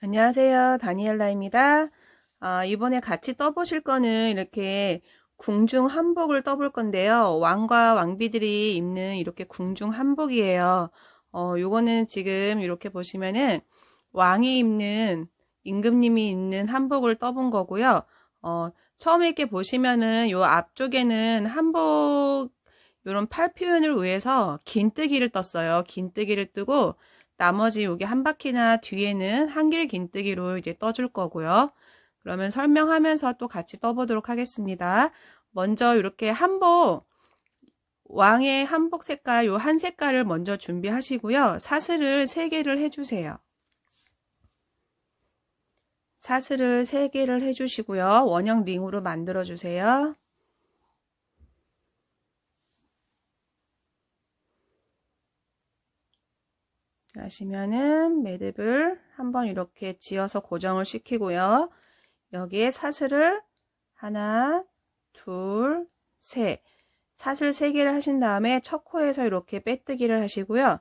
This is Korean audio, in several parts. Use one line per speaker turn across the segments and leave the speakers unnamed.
안녕하세요. 다니엘라입니다. 이번에 같이 떠보실 거는 이렇게 궁중 한복을 떠볼 건데요. 왕과 왕비들이 입는 이렇게 궁중 한복이에요. 요거는 지금 이렇게 보시면은 왕이 입는, 임금님이 입는 한복을 떠본 거고요. 처음에 이렇게 보시면은 요 앞쪽에는 한복, 요런 팔 표현을 위해서 긴뜨기를 떴어요. 긴뜨기를 뜨고 나머지 여기 한 바퀴나 뒤에는 한길 긴뜨기로 이제 떠줄 거고요. 그러면 설명하면서 또 같이 떠보도록 하겠습니다. 먼저 이렇게 한복, 왕의 한복 색깔, 요 한 색깔을 먼저 준비하시고요. 사슬을 3개를 해주세요. 사슬을 3개를 해주시고요. 원형 링으로 만들어 주세요. 하시면은 매듭을 한번 이렇게 지어서 고정을 시키고요. 여기에 사슬을 하나, 둘, 셋. 사슬 3개를 하신 다음에 첫 코에서 이렇게 빼뜨기를 하시고요.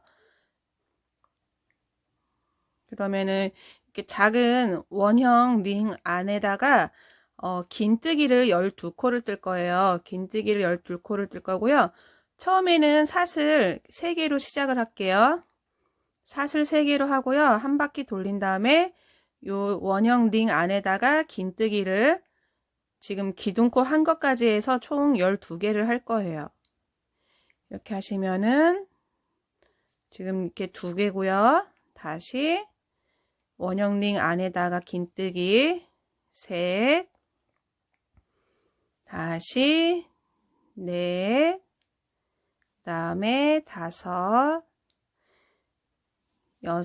그러면은 이렇게 작은 원형 링 안에다가 긴뜨기를 12코를 뜰 거예요. 긴뜨기를 12코를 뜰 거고요. 처음에는 사슬 3개로 시작을 할게요. 사슬 3개로 하고요. 한 바퀴 돌린 다음에 요 원형 링 안에다가 긴뜨기를 지금 기둥코 한 것까지 해서 총 12개를 할 거예요. 이렇게 하시면은 지금 이렇게 2개고요. 다시 원형 링 안에다가 긴뜨기 셋, 다시 넷, 그다음에 5, 6,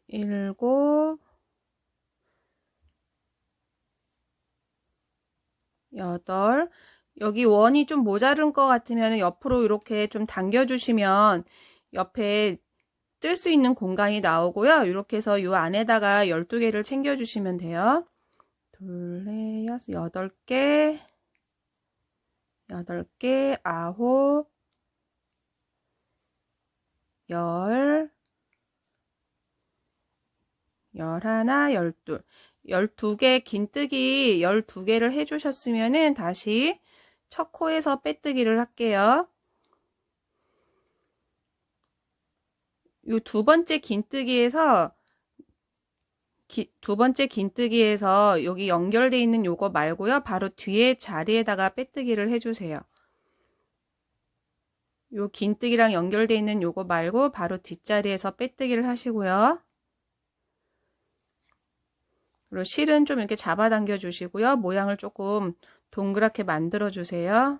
7, 8. 여기 원이 좀 모자른 것 같으면 옆으로 이렇게 좀 당겨주시면 옆에 뜰 수 있는 공간이 나오고요. 이렇게 해서 이 안에다가 12개를 챙겨주시면 돼요. 둘, 넷, 여섯, 8개, 8개, 9, 10, 11, 12. 12개 긴뜨기 12개를 해주셨으면은 다시 첫 코에서 빼뜨기를 할게요. 요 두 번째 긴뜨기에서 여기 연결되어 있는 요거 말고요. 바로 뒤에 자리에다가 빼뜨기를 해주세요. 요 긴뜨기랑 연결되어 있는 요거 말고 바로 뒷자리에서 빼뜨기를 하시고요. 그리고 실은 좀 이렇게 잡아당겨 주시고요. 모양을 조금 동그랗게 만들어 주세요.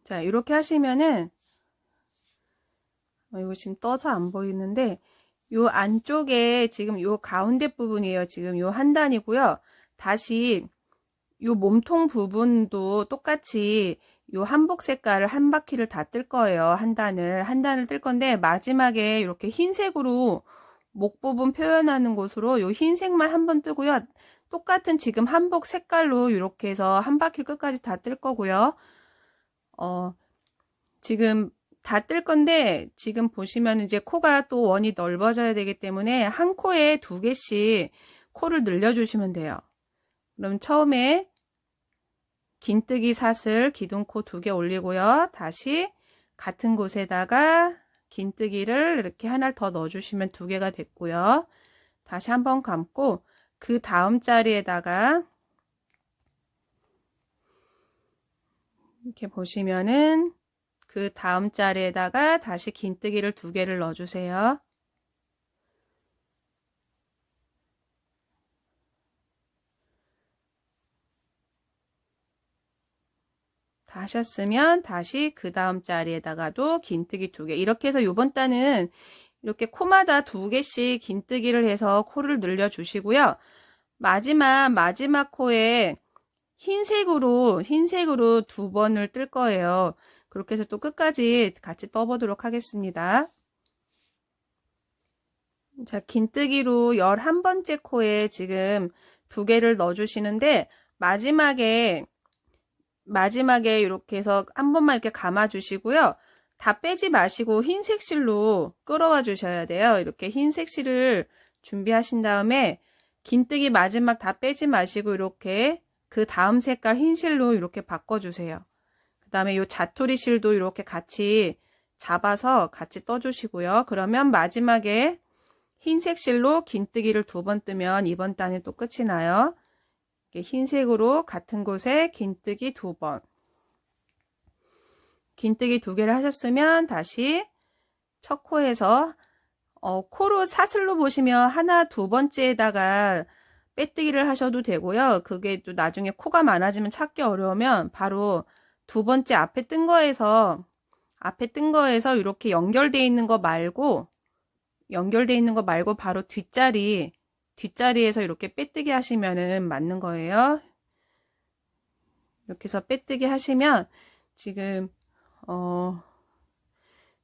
자, 이렇게 하시면은 이거 지금 떠서 안 보이는데 요 안쪽에 지금 요 가운데 부분이에요. 지금 요 한 단이고요. 다시 요 몸통 부분도 똑같이 요 한복 색깔을 한 바퀴를 다 뜰 거예요. 한 단을 뜰 건데 마지막에 이렇게 흰색으로 목 부분 표현하는 곳으로 요 흰색만 한번 뜨고요. 똑같은 지금 한복 색깔로 이렇게 해서 한 바퀴 끝까지 다 뜰 거고요. 지금 다 뜰 건데 지금 보시면 이제 코가 또 원이 넓어져야 되기 때문에 한 코에 2개씩 코를 늘려주시면 돼요. 그럼 처음에 긴뜨기 사슬 기둥코 2개 올리고요. 다시 같은 곳에다가 긴뜨기를 이렇게 하나를 더 넣어주시면 2개가 됐고요. 다시 한번 감고 그 다음 자리에다가 이렇게 보시면은 그 다음 자리에다가 다시 긴뜨기를 2개를 넣어주세요. 다 하셨으면 다시 그 다음 자리에다가도 긴뜨기 2개. 이렇게 해서 요번 단은 이렇게 코마다 2개씩 긴뜨기를 해서 코를 늘려 주시고요. 마지막 코에 흰색으로 2번을 뜰 거예요. 그렇게 해서 또 끝까지 같이 떠보도록 하겠습니다. 자, 긴뜨기로 11번째 코에 지금 2개를 넣어 주시는데 마지막에 마지막에 이렇게 해서 한 번만 이렇게 감아 주시고요. 다 빼지 마시고 흰색 실로 끌어와 주셔야 돼요. 이렇게 흰색 실을 준비하신 다음에 긴뜨기 마지막 다 빼지 마시고 이렇게 그 다음 색깔 흰 실로 이렇게 바꿔주세요. 그 다음에 이 자토리 실도 이렇게 같이 잡아서 같이 떠주시고요. 그러면 마지막에 흰색 실로 긴뜨기를 2번 뜨면 이번 단이 또 끝이 나요. 이렇게 흰색으로 같은 곳에 긴뜨기 2번. 긴뜨기 2개를 하셨으면 다시 첫 코에서 코로 사슬로 보시면 하나 두 번째에다가 빼뜨기를 하셔도 되고요. 그게 또 나중에 코가 많아지면 찾기 어려우면 바로 두 번째 앞에 뜬 거에서 이렇게 연결되어 있는 거 말고 바로 뒷자리에서 이렇게 빼뜨기 하시면은 맞는 거예요. 이렇게 해서 빼뜨기 하시면 지금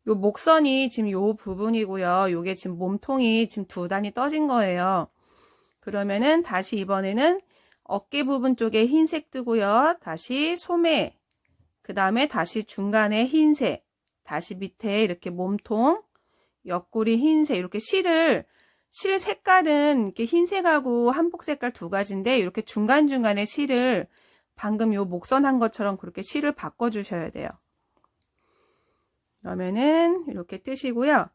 요 목선이 지금 요 부분이고요. 요게 지금 몸통이 지금 2단이 떠진 거예요. 그러면은 다시 이번에는 어깨 부분 쪽에 흰색 뜨고요. 다시 소매, 그 다음에 다시 중간에 흰색, 다시 밑에 이렇게 몸통, 옆구리 흰색, 이렇게 실 색깔은 이렇게 흰색하고 한복 색깔 2가지인데 이렇게 중간중간에 실을 방금 요 목선 한 것처럼 그렇게 실을 바꿔 주셔야 돼요. 그러면은 이렇게 뜨시고요.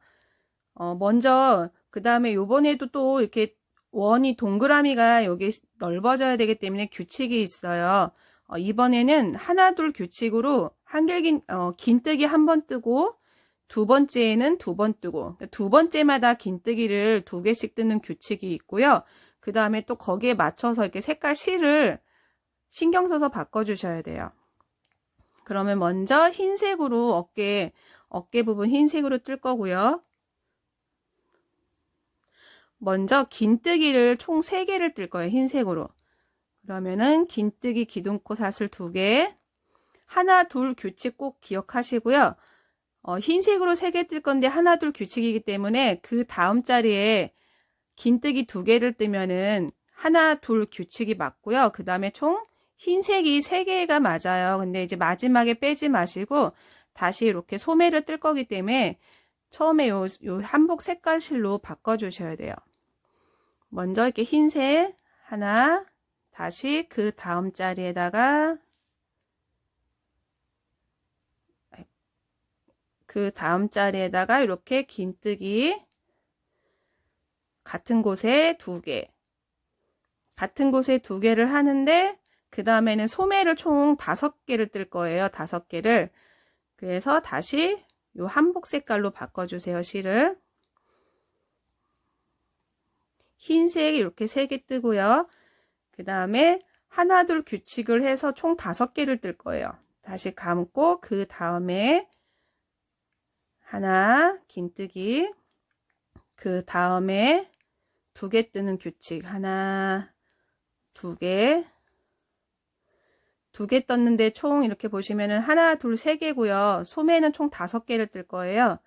먼저 그 다음에 요번에도 또 이렇게 원이 동그라미가 여기 넓어져야 되기 때문에 규칙이 있어요. 이번에는 하나 둘 규칙으로 긴뜨기 1번 뜨고 두 번째에는 2번 뜨고 두 번째마다 긴뜨기를 2개씩 뜨는 규칙이 있고요. 그 다음에 또 거기에 맞춰서 이렇게 색깔 실을 신경 써서 바꿔 주셔야 돼요. 그러면 먼저 흰색으로 어깨 부분 흰색으로 뜰 거고요. 먼저 긴뜨기를 총 3개를 뜰 거예요. 흰색으로. 그러면은 긴뜨기 기둥코 사슬 2개, 하나 둘 규칙 꼭 기억하시고요. 흰색으로 3개 뜰 건데 하나 둘 규칙이기 때문에 그 다음 자리에 긴뜨기 2개를 뜨면은 하나 둘 규칙이 맞고요. 그 다음에 총 흰색이 3개가 맞아요. 근데 이제 마지막에 빼지 마시고 다시 이렇게 소매를 뜰 거기 때문에 처음에 요 한복 색깔 실로 바꿔 주셔야 돼요. 먼저 이렇게 흰색 하나, 다시 그 다음 자리에다가 이렇게 긴뜨기 같은 곳에 2개, 같은 곳에 2개를 하는데 그 다음에는 소매를 총 5개를 뜰 거예요. 5개를. 그래서 다시 요 한복 색깔로 바꿔주세요. 실을. 흰색 이렇게 3개 뜨고요. 그 다음에 하나 둘 규칙을 해서 총 5개를 뜰 거예요. 다시 감고 그 다음에 하나 긴뜨기, 그 다음에 2개 뜨는 규칙 하나, 2개, 2개 떴는데 총 이렇게 보시면은 하나, 둘, 3개고요. 소매는 총 5개를 뜰 거예요.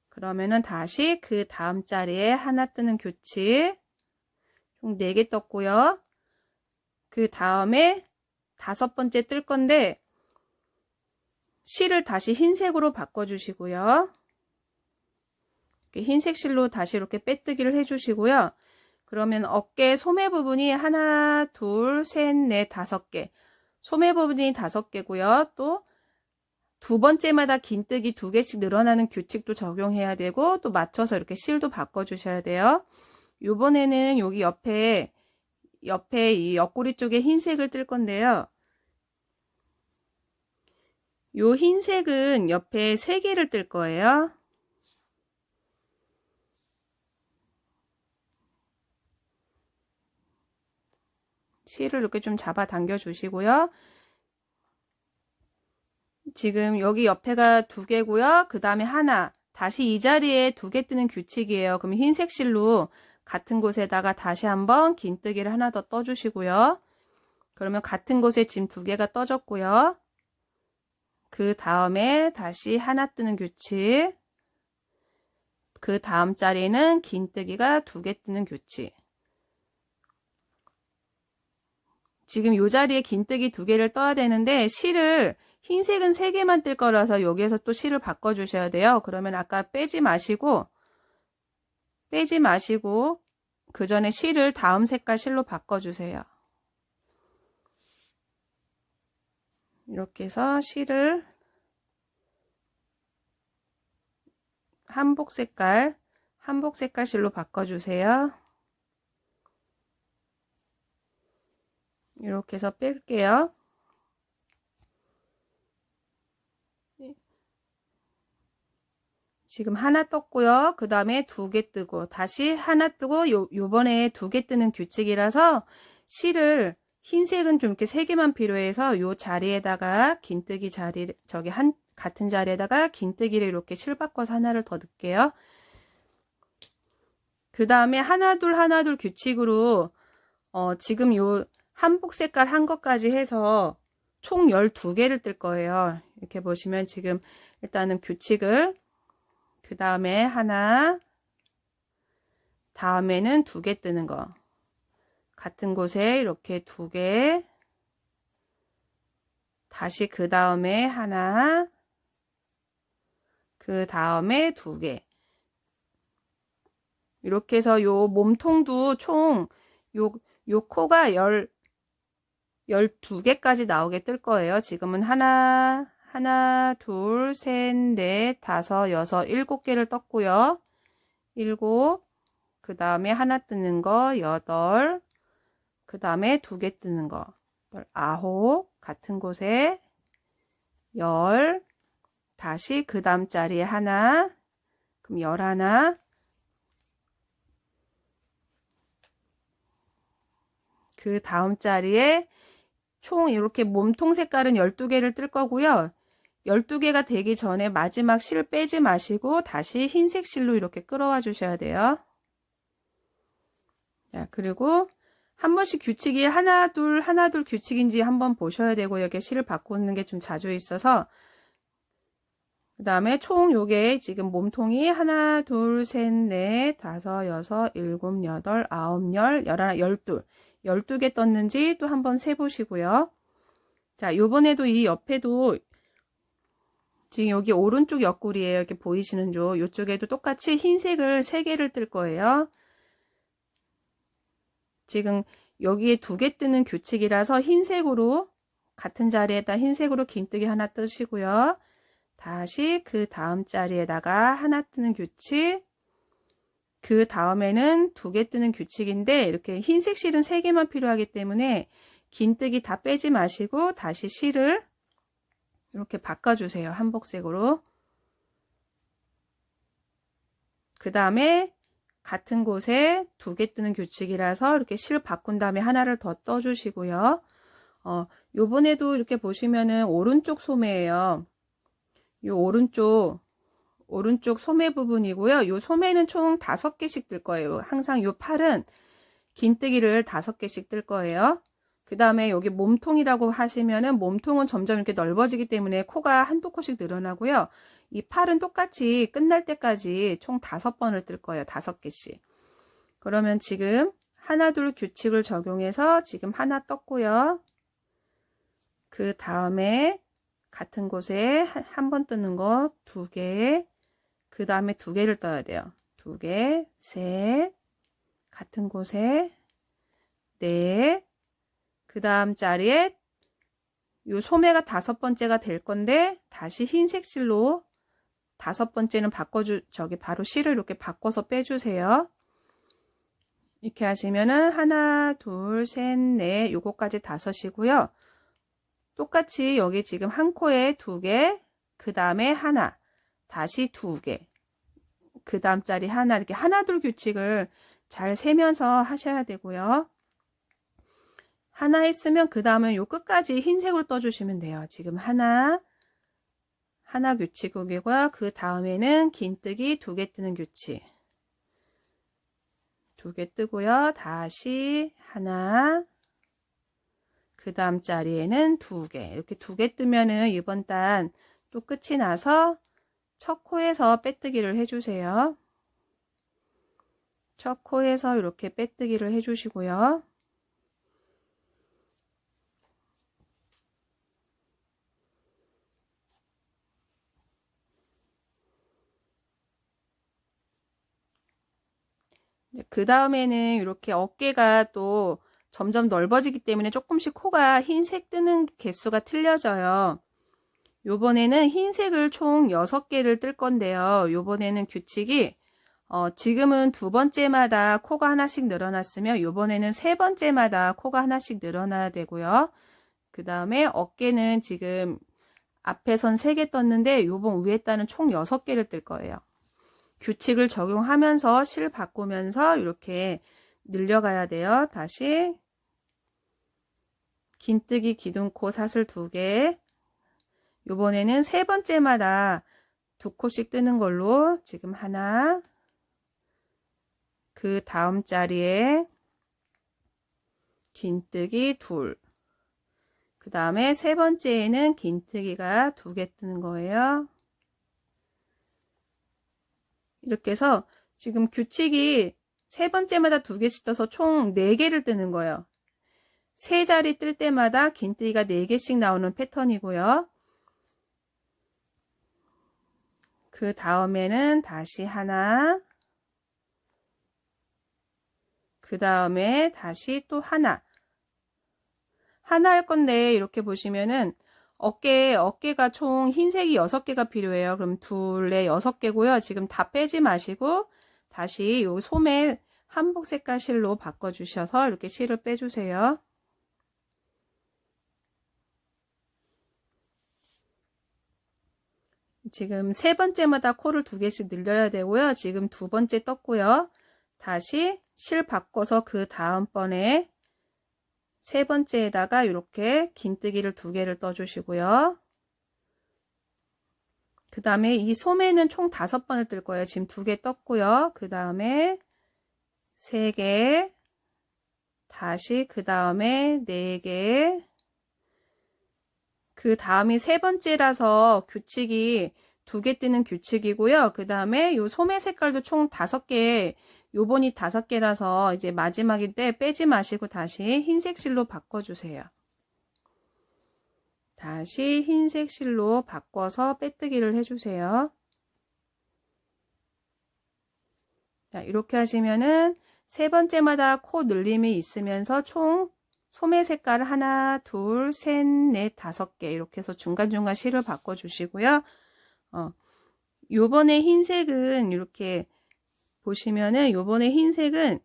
그러면은 다시 그 다음 자리에 하나 뜨는 규칙 총 4개 떴고요. 그 다음에 5번째 뜰 건데 실을 다시 흰색으로 바꿔주시고요. 흰색 실로 다시 이렇게 빼뜨기를 해주시고요. 그러면 어깨 소매 부분이 하나, 둘, 셋, 넷, 5개. 소매 부분이 5개고요. 또 두 번째마다 긴뜨기 2개씩 늘어나는 규칙도 적용해야 되고 또 맞춰서 이렇게 실도 바꿔주셔야 돼요. 요번에는 여기 옆에 이 옆구리 쪽에 흰색을 뜰 건데요. 요 흰색은 옆에 3개를 뜰 거예요. 실을 이렇게 좀 잡아 당겨 주시고요. 지금 여기 옆에가 2개고요. 그 다음에 하나, 다시 이 자리에 2개 뜨는 규칙이에요. 그럼 흰색 실로 같은 곳에다가 다시 한번 긴뜨기를 하나 더 떠주시고요. 그러면 같은 곳에 지금 2개가 떠졌고요. 그 다음에 다시 하나 뜨는 규칙, 그 다음 자리에는 긴뜨기가 2개 뜨는 규칙. 지금 요 자리에 긴뜨기 2개를 떠야 되는데 실을 흰색은 3개만 뜰 거라서 여기에서 또 실을 바꿔 주셔야 돼요. 그러면 아까 빼지 마시고 그 전에 실을 다음 색깔 실로 바꿔 주세요. 이렇게 해서 실을 한복 색깔 실로 바꿔 주세요. 이렇게 해서 뺄게요. 지금 하나 떴고요. 그 다음에 2개 뜨고 다시 하나 뜨고 요번에 2개 뜨는 규칙이라서 실을 흰색은 좀 이렇게 3개만 필요해서 요 자리에다가 긴뜨기 자리 같은 자리에다가 긴뜨기를 이렇게 실 바꿔서 하나를 더 넣을게요. 그 다음에 하나 둘 규칙으로 지금 요 한복 색깔 한 것까지 해서 총 12개를 뜰 거예요. 이렇게 보시면 지금 일단은 규칙을 그 다음에 하나, 다음에는 2개 뜨는 거. 같은 곳에 이렇게 2개, 다시 그 다음에 하나, 그 다음에 2개. 이렇게 해서 요 몸통도 총, 요 코가 12개까지 나오게 뜰 거예요. 지금은 하나, 둘, 셋, 넷, 다섯, 여섯, 7개를 떴고요. 7, 그 다음에 하나 뜨는 거 8, 그 다음에 2개 뜨는 거 9, 같은 곳에 10, 다시 그 다음 자리에 하나, 그럼 11, 그 다음 자리에 총 이렇게 몸통 색깔은 12개를 뜰 거고요. 12개가 되기 전에 마지막 실 빼지 마시고 다시 흰색 실로 이렇게 끌어와 주셔야 돼요. 자, 그리고 한 번씩 규칙이 하나 둘 규칙인지 한번 보셔야 되고 여기 실을 바꾸는 게 좀 자주 있어서 그 다음에 총 요게 지금 몸통이 하나 둘 셋 넷 다섯 여섯 일곱 여덟 아홉 열 열하나 12개 떴는지 또 한번 세보시고요. 자, 요번에도 이 옆에도 지금 여기 오른쪽 옆구리에요. 이렇게 보이시는 요쪽에도 똑같이 흰색을 3개를 뜰 거예요. 지금 여기에 2개 뜨는 규칙이라서 흰색으로 같은 자리에다 흰색으로 긴뜨기 하나 뜨시고요. 다시 그 다음 자리에다가 하나 뜨는 규칙, 그 다음에는 2개 뜨는 규칙인데 이렇게 흰색 실은 3개만 필요하기 때문에 긴뜨기 다 빼지 마시고 다시 실을 이렇게 바꿔주세요. 한복색으로. 그 다음에 같은 곳에 2개 뜨는 규칙이라서 이렇게 실 바꾼 다음에 하나를 더 떠주시고요. 요번에도 이렇게 보시면은 오른쪽 소매예요. 요 오른쪽 소매 부분이고요. 요 소매는 총 5개씩 뜰 거예요. 항상 요 팔은 긴뜨기를 5개씩 뜰 거예요. 그 다음에 여기 몸통이라고 하시면은 몸통은 점점 이렇게 넓어지기 때문에 코가 한두 코씩 늘어나고요. 이 팔은 똑같이 끝날 때까지 총 5번을 뜰 거예요. 5개씩. 그러면 지금 하나 둘 규칙을 적용해서 지금 하나 떴고요. 그 다음에 같은 곳에 한 번 뜨는 거 2개, 그 다음에 2개를 떠야 돼요. 2개, 셋, 같은 곳에 넷, 그 다음 자리에 요 소매가 5번째가 될 건데 다시 흰색 실로 5번째는 바로 실을 이렇게 바꿔서 빼주세요. 이렇게 하시면은 하나, 둘, 셋, 넷, 요거까지 5이고요. 똑같이 여기 지금 한 코에 2개, 그 다음에 하나, 다시 2개, 그 다음 자리 하나, 이렇게 하나 둘 규칙을 잘 세면서 하셔야 되고요. 하나 했으면 그 다음은 요 끝까지 흰색으로 떠주시면 돼요. 지금 하나 규칙이고요. 그 다음에는 긴뜨기 2개 뜨는 규칙. 2개 뜨고요. 다시 하나, 그 다음 자리에는 2개. 이렇게 2개 뜨면은 이번 단 또 끝이 나서 첫 코에서 빼뜨기를 해주세요. 첫 코에서 이렇게 빼뜨기를 해주시고요. 그 다음에는 이렇게 어깨가 또 점점 넓어지기 때문에 조금씩 코가 흰색 뜨는 개수가 틀려져요. 요번에는 흰색을 총 6개를 뜰 건데요. 요번에는 규칙이 지금은 두 번째마다 코가 하나씩 늘어났으면 요번에는 세 번째마다 코가 하나씩 늘어나야 되고요. 그 다음에 어깨는 지금 앞에 선 3개 떴는데 요번 위에 따는 총 6개를 뜰 거예요. 규칙을 적용하면서 실 바꾸면서 이렇게 늘려가야 돼요. 다시 긴뜨기 기둥코 사슬 2개. 요번에는 세 번째마다 2코씩 뜨는 걸로 지금 하나, 그 다음 자리에 긴뜨기 둘, 그 다음에 세 번째에는 긴뜨기가 2개 뜨는 거예요. 이렇게 해서 지금 규칙이 세 번째마다 2개씩 떠서 총 4개를 뜨는 거예요. 세 자리 뜰 때마다 긴뜨기가 4개씩 나오는 패턴이고요. 그 다음에는 다시 하나, 그 다음에 다시 또 하나 할 건데 이렇게 보시면은 어깨가 총 흰색이 6개가 필요해요. 그럼 둘에 6개고요. 지금 다 빼지 마시고 다시 요 소매 한복 색깔 실로 바꿔 주셔서 이렇게 실을 빼주세요. 지금 세 번째마다 코를 2개씩 늘려야 되고요. 지금 두 번째 떴고요. 다시 실 바꿔서 그 다음번에 세 번째에다가 이렇게 긴뜨기를 2개를 떠주시고요. 그 다음에 이 소매는 총 5번을 뜰 거예요. 지금 2개 떴고요. 그 다음에 3개, 다시 그 다음에 4개, 그 다음이 세 번째라서 규칙이 2개 뜨는 규칙이고요. 그 다음에 요 소매 색깔도 총 5개, 요번이 5개라서 이제 마지막인데 빼지 마시고 다시 흰색 실로 바꿔주세요. 다시 흰색 실로 바꿔서 빼뜨기를 해주세요. 자, 이렇게 하시면은 세 번째마다 코 늘림이 있으면서 총 소매 색깔 하나, 둘, 셋, 넷, 5개 이렇게 해서 중간중간 실을 바꿔주시고요. 요번에 흰색은 이렇게 보시면은 요번에 흰색은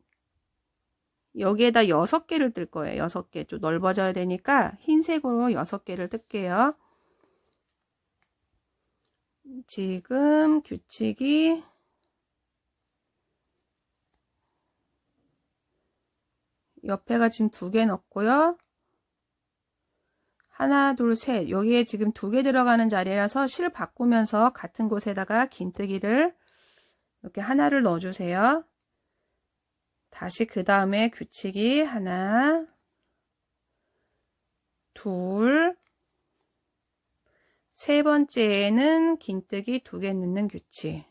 여기에다 6개를 뜰 거예요. 6개 좀 넓어져야 되니까 흰색으로 6개를 뜰게요. 지금 규칙이 옆에가 지금 2개 넣고요. 하나, 둘, 셋. 여기에 지금 2개 들어가는 자리라서 실 바꾸면서 같은 곳에다가 긴뜨기를 이렇게 하나를 넣어주세요. 다시 그 다음에 규칙이 하나, 둘, 세 번째에는 긴뜨기 2개 넣는 규칙.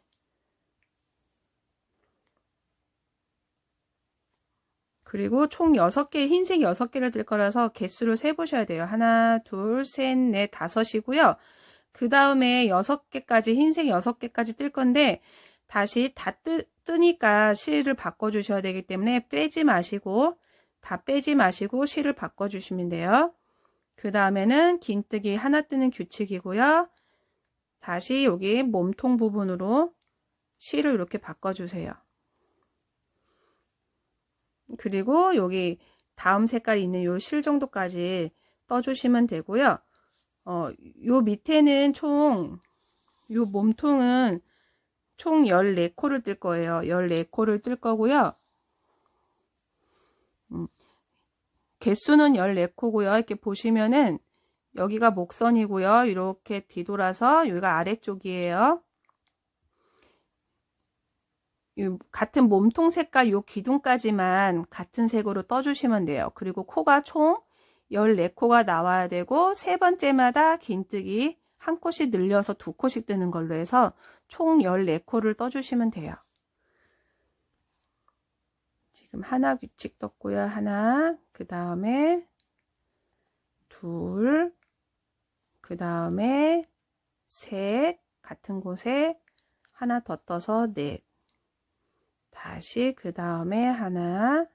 그리고 총 6개, 흰색 6개를 뜰 거라서 개수를 세보셔야 돼요. 하나, 둘, 셋, 넷, 5이고요. 그 다음에 6개까지, 흰색 6개까지 뜰 건데, 다시 다 뜨니까 실을 바꿔주셔야 되기 때문에 빼지 마시고, 다 빼지 마시고 실을 바꿔주시면 돼요. 그 다음에는 긴뜨기 하나 뜨는 규칙이고요. 다시 여기 몸통 부분으로 실을 이렇게 바꿔주세요. 그리고 여기 다음 색깔이 있는 요 실 정도까지 떠주시면 되고요. 요 밑에는 요 몸통은 총 14코를 뜰 거예요. 14코를 뜰 거고요. 개수는 14코고요. 이렇게 보시면은 여기가 목선이고요. 이렇게 뒤돌아서 여기가 아래쪽이에요. 같은 몸통 색깔 요 기둥까지만 같은 색으로 떠주시면 돼요. 그리고 코가 총 14코가 나와야 되고 세 번째마다 긴뜨기 한 코씩 늘려서 2코씩 뜨는 걸로 해서 총 14코를 떠주시면 돼요. 지금 하나 규칙 떴고요. 하나, 그 다음에 둘, 그 다음에 셋, 같은 곳에 하나 더 떠서 넷, 다시 그 다음에 하나,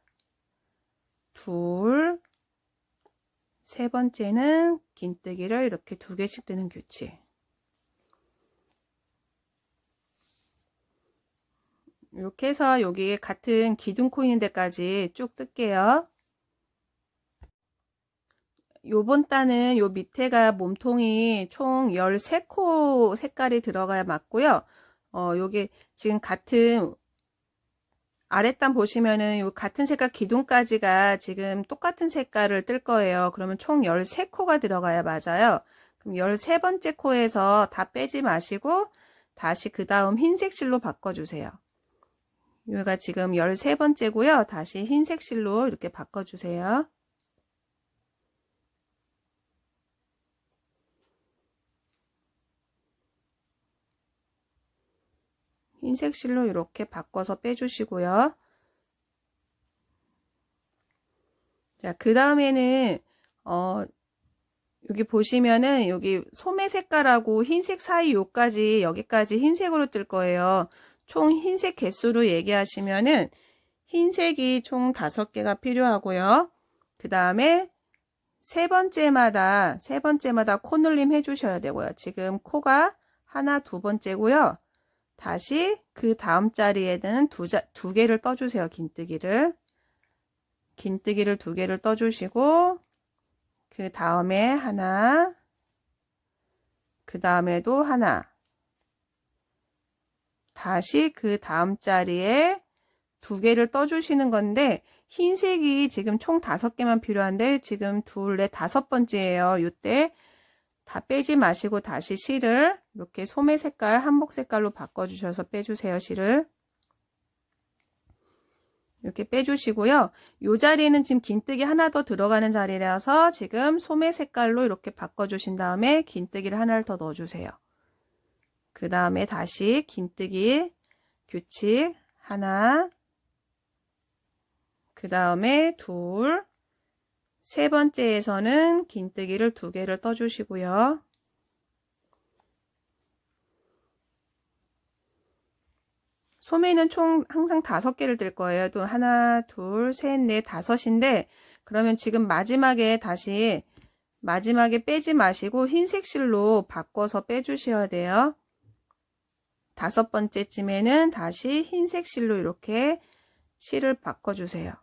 둘, 세 번째는 긴뜨기를 이렇게 2개씩 뜨는 규칙. 이렇게 해서 여기 같은 기둥 코인 데까지 쭉 뜰게요. 요번 단은 요 밑에가 몸통이 총 13코 색깔이 들어가야 맞고요. 요게 지금 같은 아랫단 보시면은 요 같은 색깔 기둥까지가 지금 똑같은 색깔을 뜰 거예요. 그러면 총 13코가 들어가야 맞아요. 그럼 13번째 코에서 다 빼지 마시고 다시 그 다음 흰색 실로 바꿔주세요. 여기가 지금 13번째고요. 다시 흰색 실로 이렇게 바꿔주세요. 흰색 실로 이렇게 바꿔서 빼주시고요. 자, 그 다음에는 여기 보시면은 여기 소매 색깔하고 흰색 사이 요까지 여기까지 흰색으로 뜰 거예요. 총 흰색 개수로 얘기하시면은 흰색이 총 5개가 필요하고요. 그 다음에 세 번째마다 코늘림 해주셔야 되고요. 지금 코가 하나, 2번째고요. 다시 그 다음 자리에는 두 개를 떠주세요. 긴뜨기를 2개를 떠주시고 그 다음에 하나, 그 다음에도 하나, 다시 그 다음 자리에 2개를 떠주시는 건데 흰색이 지금 총 5개만 필요한데 지금 2, 4, 5번째예요. 이때 다 빼지 마시고 다시 실을 이렇게 소매 색깔, 한복 색깔로 바꿔주셔서 빼주세요. 실을 이렇게 빼주시고요. 이 자리는 지금 긴뜨기 하나 더 들어가는 자리라서 지금 소매 색깔로 이렇게 바꿔주신 다음에 긴뜨기를 하나를 더 넣어주세요. 그 다음에 다시 긴뜨기 규칙 하나, 그 다음에 둘, 세 번째에서는 긴뜨기를 2개를 떠주시고요. 소매는 총 항상 5개를 뜰 거예요. 또 하나, 둘, 셋, 넷, 5인데 그러면 지금 마지막에 다시 마지막에 빼지 마시고 흰색 실로 바꿔서 빼주셔야 돼요. 5번째쯤에는 다시 흰색 실로 이렇게 실을 바꿔주세요.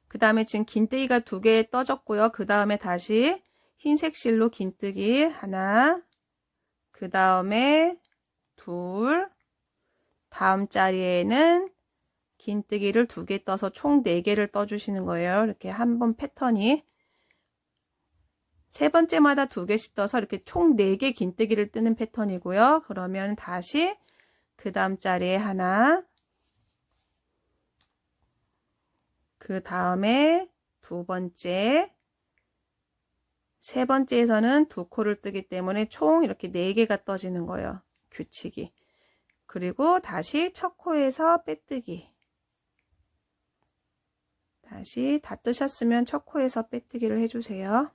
그 다음에 지금 긴뜨기가 2개 떠졌고요. 그 다음에 다시 흰색 실로 긴뜨기 하나, 그 다음에 둘, 다음 자리에는 긴뜨기를 2개 떠서 총 4개를 떠주시는 거예요. 이렇게 한번 패턴이 세 번째마다 2개씩 떠서 이렇게 총 4개 긴뜨기를 뜨는 패턴이고요. 그러면 다시 그 다음 자리에 하나, 그 다음에 2번째, 세 번째에서는 2코를 뜨기 때문에 총 이렇게 4개가 떠지는 거예요. 규칙이. 그리고 다시 첫 코에서 빼뜨기. 다시 다 뜨셨으면 첫 코에서 빼뜨기를 해주세요.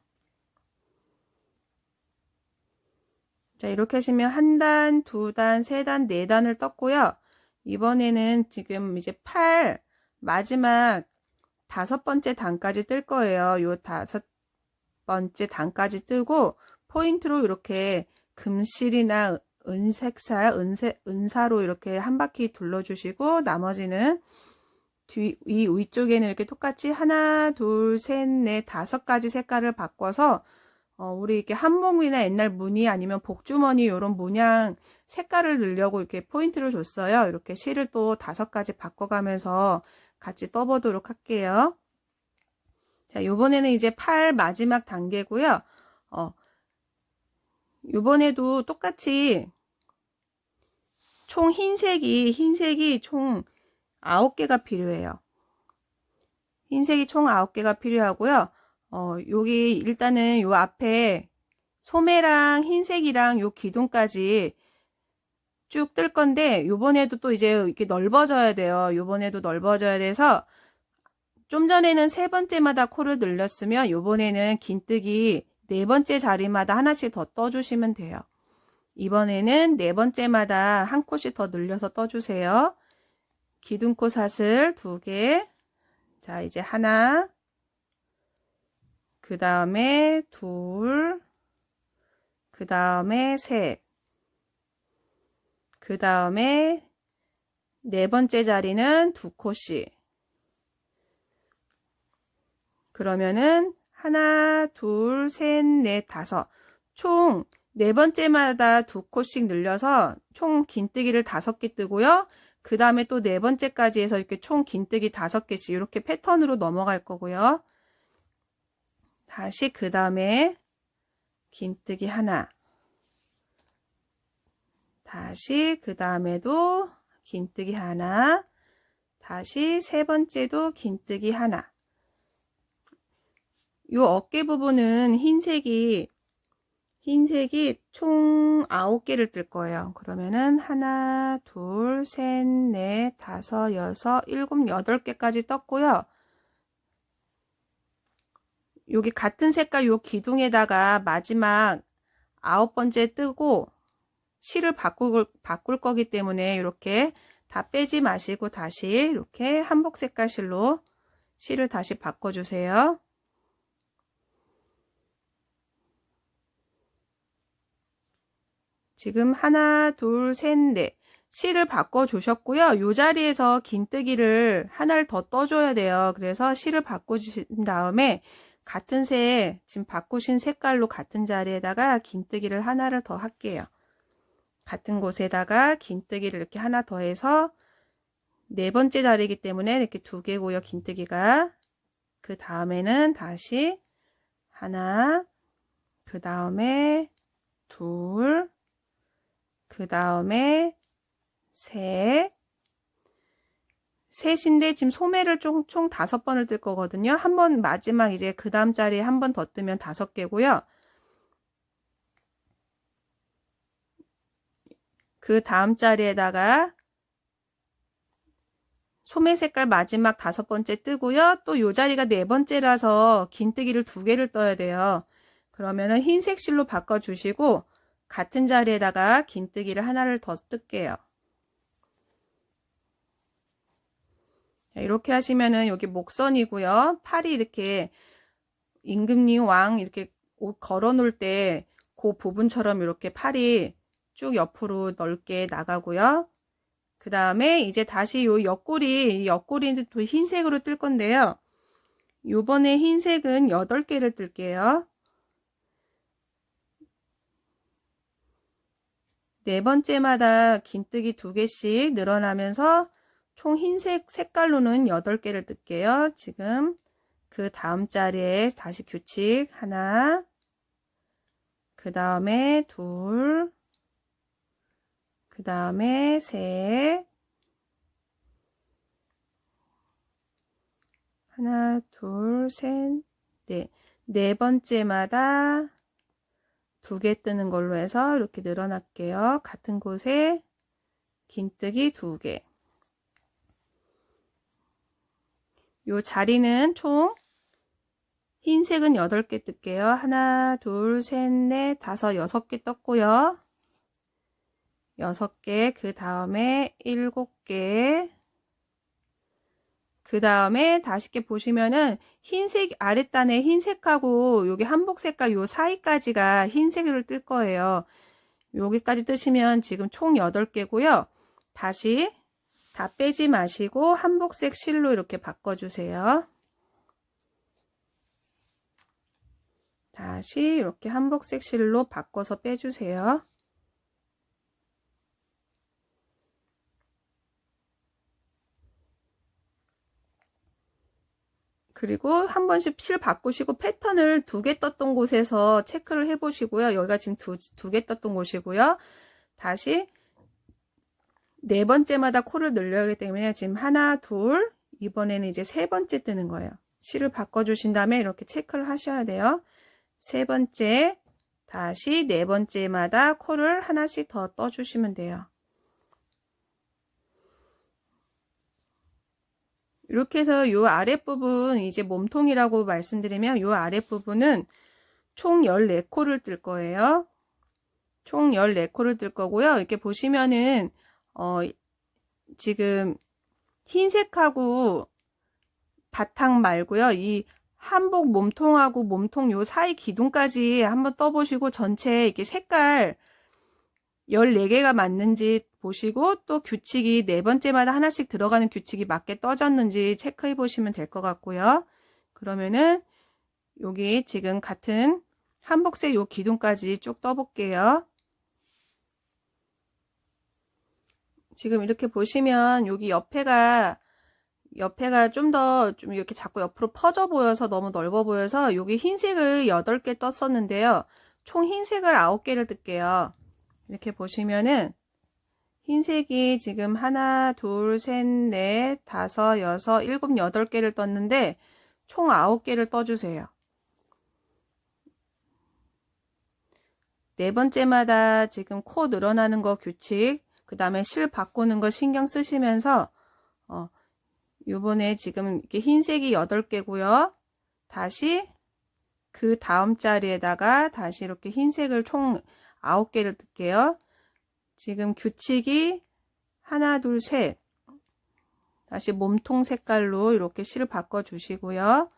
자, 이렇게 하시면 1단, 2단, 3단, 4단을 떴고요. 이번에는 지금 이제 팔 마지막 5번째 단까지 뜰 거예요. 요 5번째 단까지 뜨고 포인트로 이렇게 금실이나 은색살, 은사로 이렇게 한 바퀴 둘러주시고 나머지는 이 위쪽에는 이렇게 똑같이 하나, 둘, 셋, 넷, 5가지 색깔을 바꿔서 우리 이렇게 한복이나 옛날 무늬 아니면 복주머니 이런 문양 색깔을 넣으려고 이렇게 포인트를 줬어요. 이렇게 실을 또 5가지 바꿔가면서 같이 떠보도록 할게요. 자, 요번에는 이제 팔 마지막 단계고요. 요번에도 똑같이 총 흰색이 총 9개가 필요해요. 흰색이 총 9개가 필요하고요. 여기 일단은 요 앞에 소매랑 흰색이랑 요 기둥까지 쭉 뜰 건데 요번에도 또 이제 이렇게 넓어져야 돼요. 요번에도 넓어져야 돼서 좀 전에는 3번째마다 코를 늘렸으면 요번에는 긴뜨기 4번째 자리마다 하나씩 더 떠주시면 돼요. 이번에는 네 번째마다 한 콧씩 더 늘려서 떠주세요. 기둥코 사슬 2개. 자, 이제 하나, 그 다음에 둘, 그 다음에 셋, 그 다음에 네 번째 자리는 2콧씩. 그러면은 하나, 둘, 셋, 넷, 다섯. 총 네 번째마다 2콧씩 늘려서 총 긴뜨기를 5개 뜨고요. 그 다음에 또 네 번째까지 해서 이렇게 총 긴뜨기 5개씩 이렇게 패턴으로 넘어갈 거고요. 다시 그 다음에 긴뜨기 하나. 다시 그 다음에도 긴뜨기 하나. 다시 세 번째도 긴뜨기 하나. 요 어깨 부분은 흰색이 총 9개를 뜰 거예요. 그러면은 하나, 둘, 셋, 넷, 다섯, 여섯, 일곱, 8개까지 떴고요. 여기 같은 색깔 요 기둥에다가 마지막 9번째 뜨고 실을 바꿀 거기 때문에 이렇게 다 빼지 마시고 다시 이렇게 한복 색깔 실로 실을 다시 바꿔주세요. 지금 하나, 둘, 셋, 넷 실을 바꿔 주셨고요. 이 자리에서 긴뜨기를 하나를 더 떠줘야 돼요. 그래서 실을 바꿔 주신 다음에 같은 색, 지금 바꾸신 색깔로 같은 자리에다가 긴뜨기를 하나를 더 할게요. 같은 곳에다가 긴뜨기를 이렇게 하나 더 해서 네 번째 자리이기 때문에 이렇게 2개고요. 긴뜨기가. 그 다음에는 다시 하나, 그 다음에 둘, 그 다음에 셋인데 지금 소매를 총 5번을 뜰 거거든요. 한 번 마지막 이제 그 다음 자리에 한 번 더 뜨면 5개고요. 그 다음 자리에다가 소매 색깔 마지막 5번째 뜨고요. 또 요 자리가 네 번째라서 긴뜨기를 2개를 떠야 돼요. 그러면은 흰색 실로 바꿔 주시고 같은 자리에다가 긴뜨기를 하나를 더 뜰게요. 자, 이렇게 하시면은 여기 목선이고요. 팔이 이렇게 임금님 왕 이렇게 옷 걸어 놓을 때 그 부분처럼 이렇게 팔이 쭉 옆으로 넓게 나가고요. 그 다음에 이제 다시 요 옆구리는 또 흰색으로 뜰 건데요. 요번에 흰색은 8개를 뜰게요. 네 번째마다 긴뜨기 2개씩 늘어나면서 총 흰색 색깔로는 8개를 뜰게요. 지금 그 다음 자리에 다시 규칙 하나, 그 다음에 둘, 그 다음에 셋, 하나, 둘, 셋, 넷. 네 번째마다 2개 뜨는 걸로 해서 이렇게 늘어날게요. 같은 곳에 긴뜨기 2개. 요 자리는 총 흰색은 8개 뜰게요. 하나, 둘, 셋, 넷, 다섯, 6개 떴고요. 6개, 그 다음에 7개, 그 다음에 다시 이렇게 보시면은 흰색 아랫단에 흰색하고 여기 한복 색깔 요 사이까지가 흰색으로 뜰 거예요. 여기까지 뜨시면 지금 총 8개고요. 다시 다 빼지 마시고 한복색 실로 이렇게 바꿔주세요. 다시 이렇게 한복색 실로 바꿔서 빼주세요. 그리고 한 번씩 실 바꾸시고 패턴을 2개 떴던 곳에서 체크를 해 보시고요. 여기가 지금 두 개 떴던 곳이고요. 다시 네 번째마다 코를 늘려야 하기 때문에 지금 하나, 둘, 이번에는 이제 세 번째 뜨는 거예요. 실을 바꿔주신 다음에 이렇게 체크를 하셔야 돼요. 세 번째, 다시 네 번째마다 코를 하나씩 더 떠주시면 돼요. 이렇게 해서 요 아랫부분 이제 몸통이라고 말씀드리면 요 아랫부분은 총 14코를 뜰 거예요. 총 14코를 뜰 거고요. 이렇게 보시면은 지금 흰색하고 바탕 말고요. 이 한복 몸통하고 몸통 요 사이 기둥까지 한번 떠보시고 전체 이렇게 색깔 14개가 맞는지 보시고 또 규칙이 네 번째마다 하나씩 들어가는 규칙이 맞게 떠졌는지 체크해 보시면 될 것 같고요. 그러면은 여기 지금 같은 한복색 요 기둥까지 쭉 떠볼게요. 지금 이렇게 보시면 여기 옆에가 좀 이렇게 자꾸 옆으로 퍼져 보여서 너무 넓어 보여서 여기 흰색을 8개 떴었는데요. 총 흰색을 9개를 뜰게요. 이렇게 보시면은 흰색이 지금 하나, 둘, 셋, 넷, 다섯, 여섯, 일곱, 8개를 떴는데 총 9개를 떠주세요. 네 번째마다 지금 코 늘어나는 거 규칙, 그 다음에 실 바꾸는 거 신경 쓰시면서 요번에 지금 이렇게 흰색이 8개고요. 다시 그 다음 자리에다가 다시 이렇게 흰색을 총 9개를 뜰게요. 지금 규칙이 하나, 둘, 셋. 다시 몸통 색깔로 이렇게 실을 바꿔 주시고요.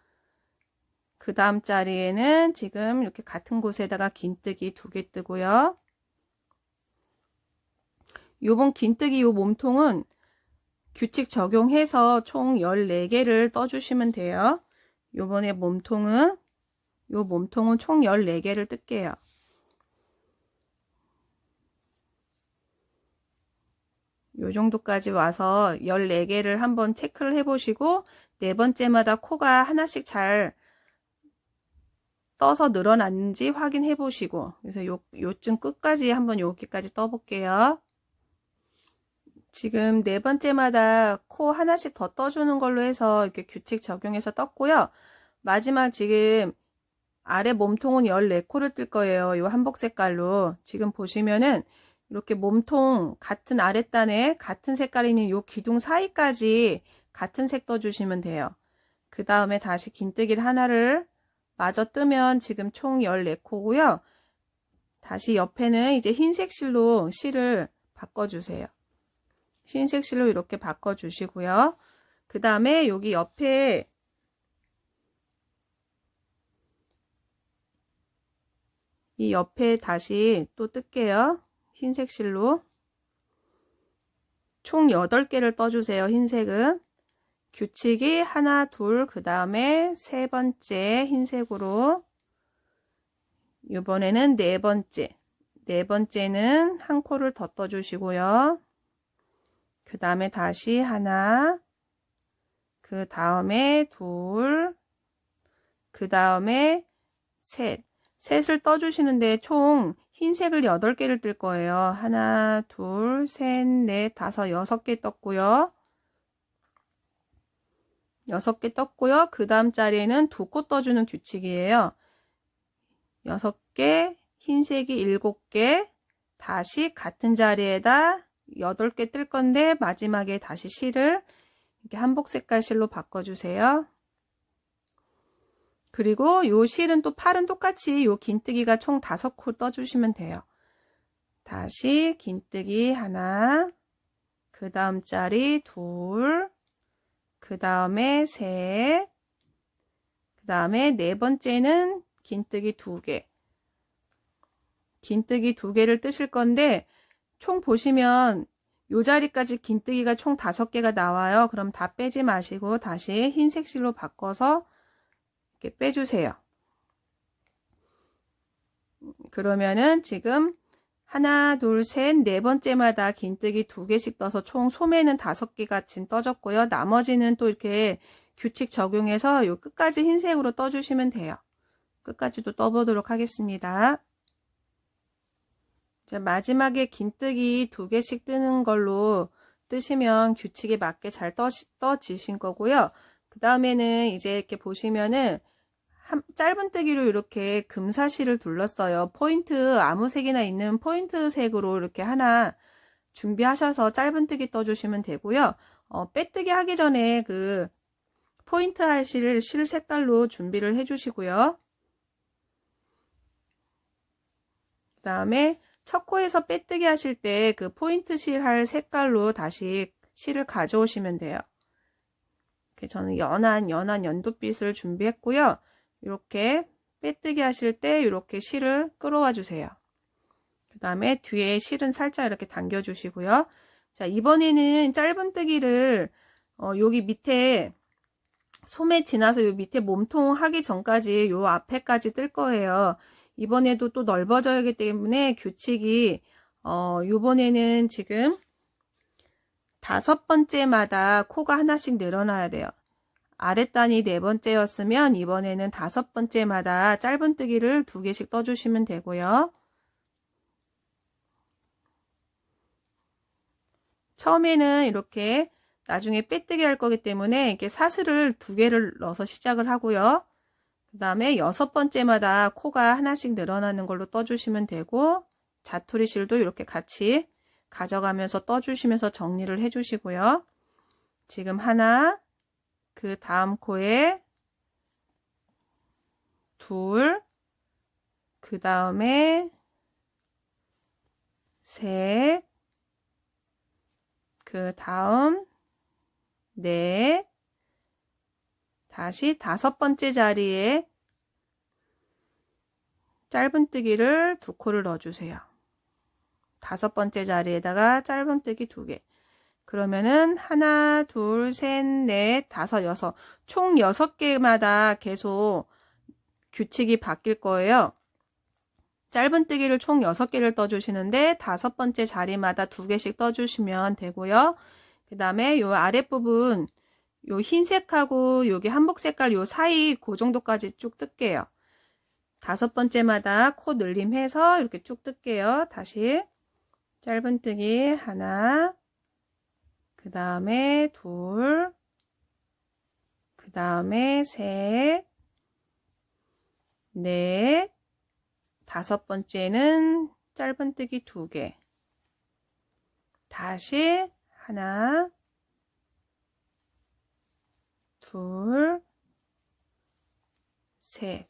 그 다음 자리에는 지금 이렇게 같은 곳에다가 긴뜨기 2개 뜨고요. 요번 긴뜨기 요 몸통은 규칙 적용해서 총 14개를 떠주시면 돼요. 요번에 몸통은 총 14개를 뜰게요. 요 정도까지 와서 14개를 한번 체크를 해 보시고 네 번째마다 코가 하나씩 잘 떠서 늘어났는지 확인해 보시고, 그래서 요쯤 끝까지 한번 여기까지 떠 볼게요. 지금 네 번째마다 코 하나씩 더 떠주는 걸로 해서 이렇게 규칙 적용해서 떴고요. 마지막 지금 아래 몸통은 14코를 뜰 거예요. 이 한복 색깔로. 지금 보시면은 이렇게 몸통 같은 아랫단에 같은 색깔이 있는 이 기둥 사이까지 같은 색 떠주시면 돼요. 그 다음에 다시 긴뜨기를 하나를 마저 뜨면 지금 총 14코고요. 다시 옆에는 이제 흰색 실로 실을 바꿔주세요. 흰색 실로 이렇게 바꿔주시고요. 그 다음에 여기 옆에 이 옆에 다시 또 뜰게요. 흰색 실로 총 8개를 떠주세요. 흰색은 규칙이 하나, 둘, 그 다음에 세 번째 흰색으로, 이번에는 네 번째는 한 코를 더 떠주시고요. 그 다음에 다시 하나, 그 다음에 둘, 그 다음에 셋을 떠주시는데 총 흰색을 8개를 뜰 거예요. 하나, 둘, 셋, 넷, 다섯, 6개 떴고요. 6개 떴고요. 그 다음 자리에는 2코 떠주는 규칙이에요. 6개, 흰색이 7개, 다시 같은 자리에다 8개 뜰 건데 마지막에 다시 실을 이렇게 한복 색깔 실로 바꿔주세요. 그리고 요 실은 또 팔은 똑같이 요 긴뜨기가 총 5코 떠주시면 돼요. 다시 긴뜨기 하나, 그 다음 자리 둘, 그 다음에 셋, 그 다음에 네 번째는 긴뜨기 2개. 긴뜨기 2개를 뜨실 건데 총 보시면 요 자리까지 긴뜨기가 총 5개가 나와요. 그럼 다 빼지 마시고 다시 흰색 실로 바꿔서 이렇게 빼주세요. 그러면은 지금 하나, 둘, 셋, 네 번째마다 긴뜨기 2개씩 떠서 총 소매는 5개가 지금 떠졌고요. 나머지는 또 이렇게 규칙 적용해서 요 끝까지 흰색으로 떠주시면 돼요. 끝까지도 떠보도록 하겠습니다. 자, 마지막에 긴뜨기 2개씩 뜨는 걸로 뜨시면 규칙에 맞게 잘 떠지신 거고요. 그 다음에는 이제 이렇게 보시면은 짧은뜨기로 이렇게 금사실을 둘렀어요. 포인트 아무 색이나 있는 포인트 색으로 이렇게 하나 준비하셔서 짧은뜨기 떠주시면 되고요. 빼뜨기 하기 전에 그 포인트 할 실 색깔로 준비를 해주시고요. 그 다음에 첫 코에서 빼뜨기 하실 때 그 포인트 실 할 색깔로 다시 실을 가져오시면 돼요. 저는 연한 연두빛을 준비했고요. 이렇게 빼뜨기 하실 때 이렇게 실을 끌어와 주세요. 그 다음에 뒤에 실은 살짝 이렇게 당겨 주시고요. 자, 이번에는 짧은뜨기를 여기 밑에 소매 지나서 요 밑에 몸통 하기 전까지 요 앞에까지 뜰 거예요. 이번에도 또 넓어져야 하기 때문에 규칙이 요번에는 지금 5번째마다 코가 하나씩 늘어나야 돼요. 아랫단이 4번째였으면 이번에는 5번째마다 짧은뜨기를 2개씩 떠주시면 되고요. 처음에는 이렇게 나중에 빼뜨기 할 거기 때문에 이렇게 사슬을 2개를 넣어서 시작을 하고요. 그 다음에 6번째마다 코가 하나씩 늘어나는 걸로 떠주시면 되고, 자투리 실도 이렇게 같이 가져가면서 떠주시면서 정리를 해주시고요. 지금 하나, 그 다음 코에 둘, 그 다음에 셋, 그 다음 넷, 다시 5번째 자리에 짧은뜨기를 2코를 넣어주세요. 5번째 자리에다가 짧은뜨기 2개. 그러면은 하나, 둘, 셋, 넷, 다섯, 여섯. 총 6개마다 계속 규칙이 바뀔 거예요. 짧은뜨기를 총 6개를 떠주시는데 5번째 자리마다 2개씩 떠주시면 되고요. 그 다음에 요 아랫부분 요 흰색하고 여기 한복 색깔 요 사이 그 정도까지 쭉 뜰게요. 5번째마다 코 늘림해서 이렇게 쭉 뜰게요. 다시 짧은뜨기 하나, 그 다음에 둘, 그 다음에 셋, 넷, 5번째는 짧은뜨기 2개. 다시 하나, 둘, 셋.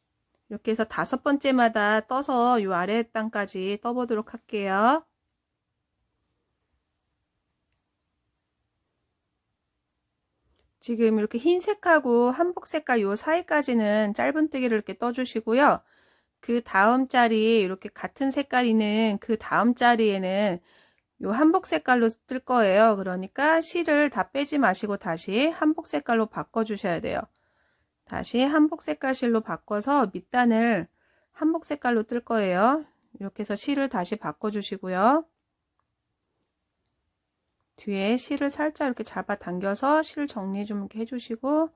이렇게 해서 5번째마다 떠서 이 아래 땅까지 떠보도록 할게요. 지금 이렇게 흰색하고 한복 색깔 요 사이까지는 짧은뜨기를 이렇게 떠주시고요. 그 다음 자리 이렇게 같은 색깔이는 그 다음 자리에는 요 한복 색깔로 뜰 거예요. 그러니까 실을 다 빼지 마시고 다시 한복 색깔로 바꿔 주셔야 돼요. 다시 한복 색깔 실로 바꿔서 밑단을 한복 색깔로 뜰 거예요. 이렇게 해서 실을 다시 바꿔 주시고요. 뒤에 실을 살짝 이렇게 잡아 당겨서 실 정리 좀 이렇게 해주시고,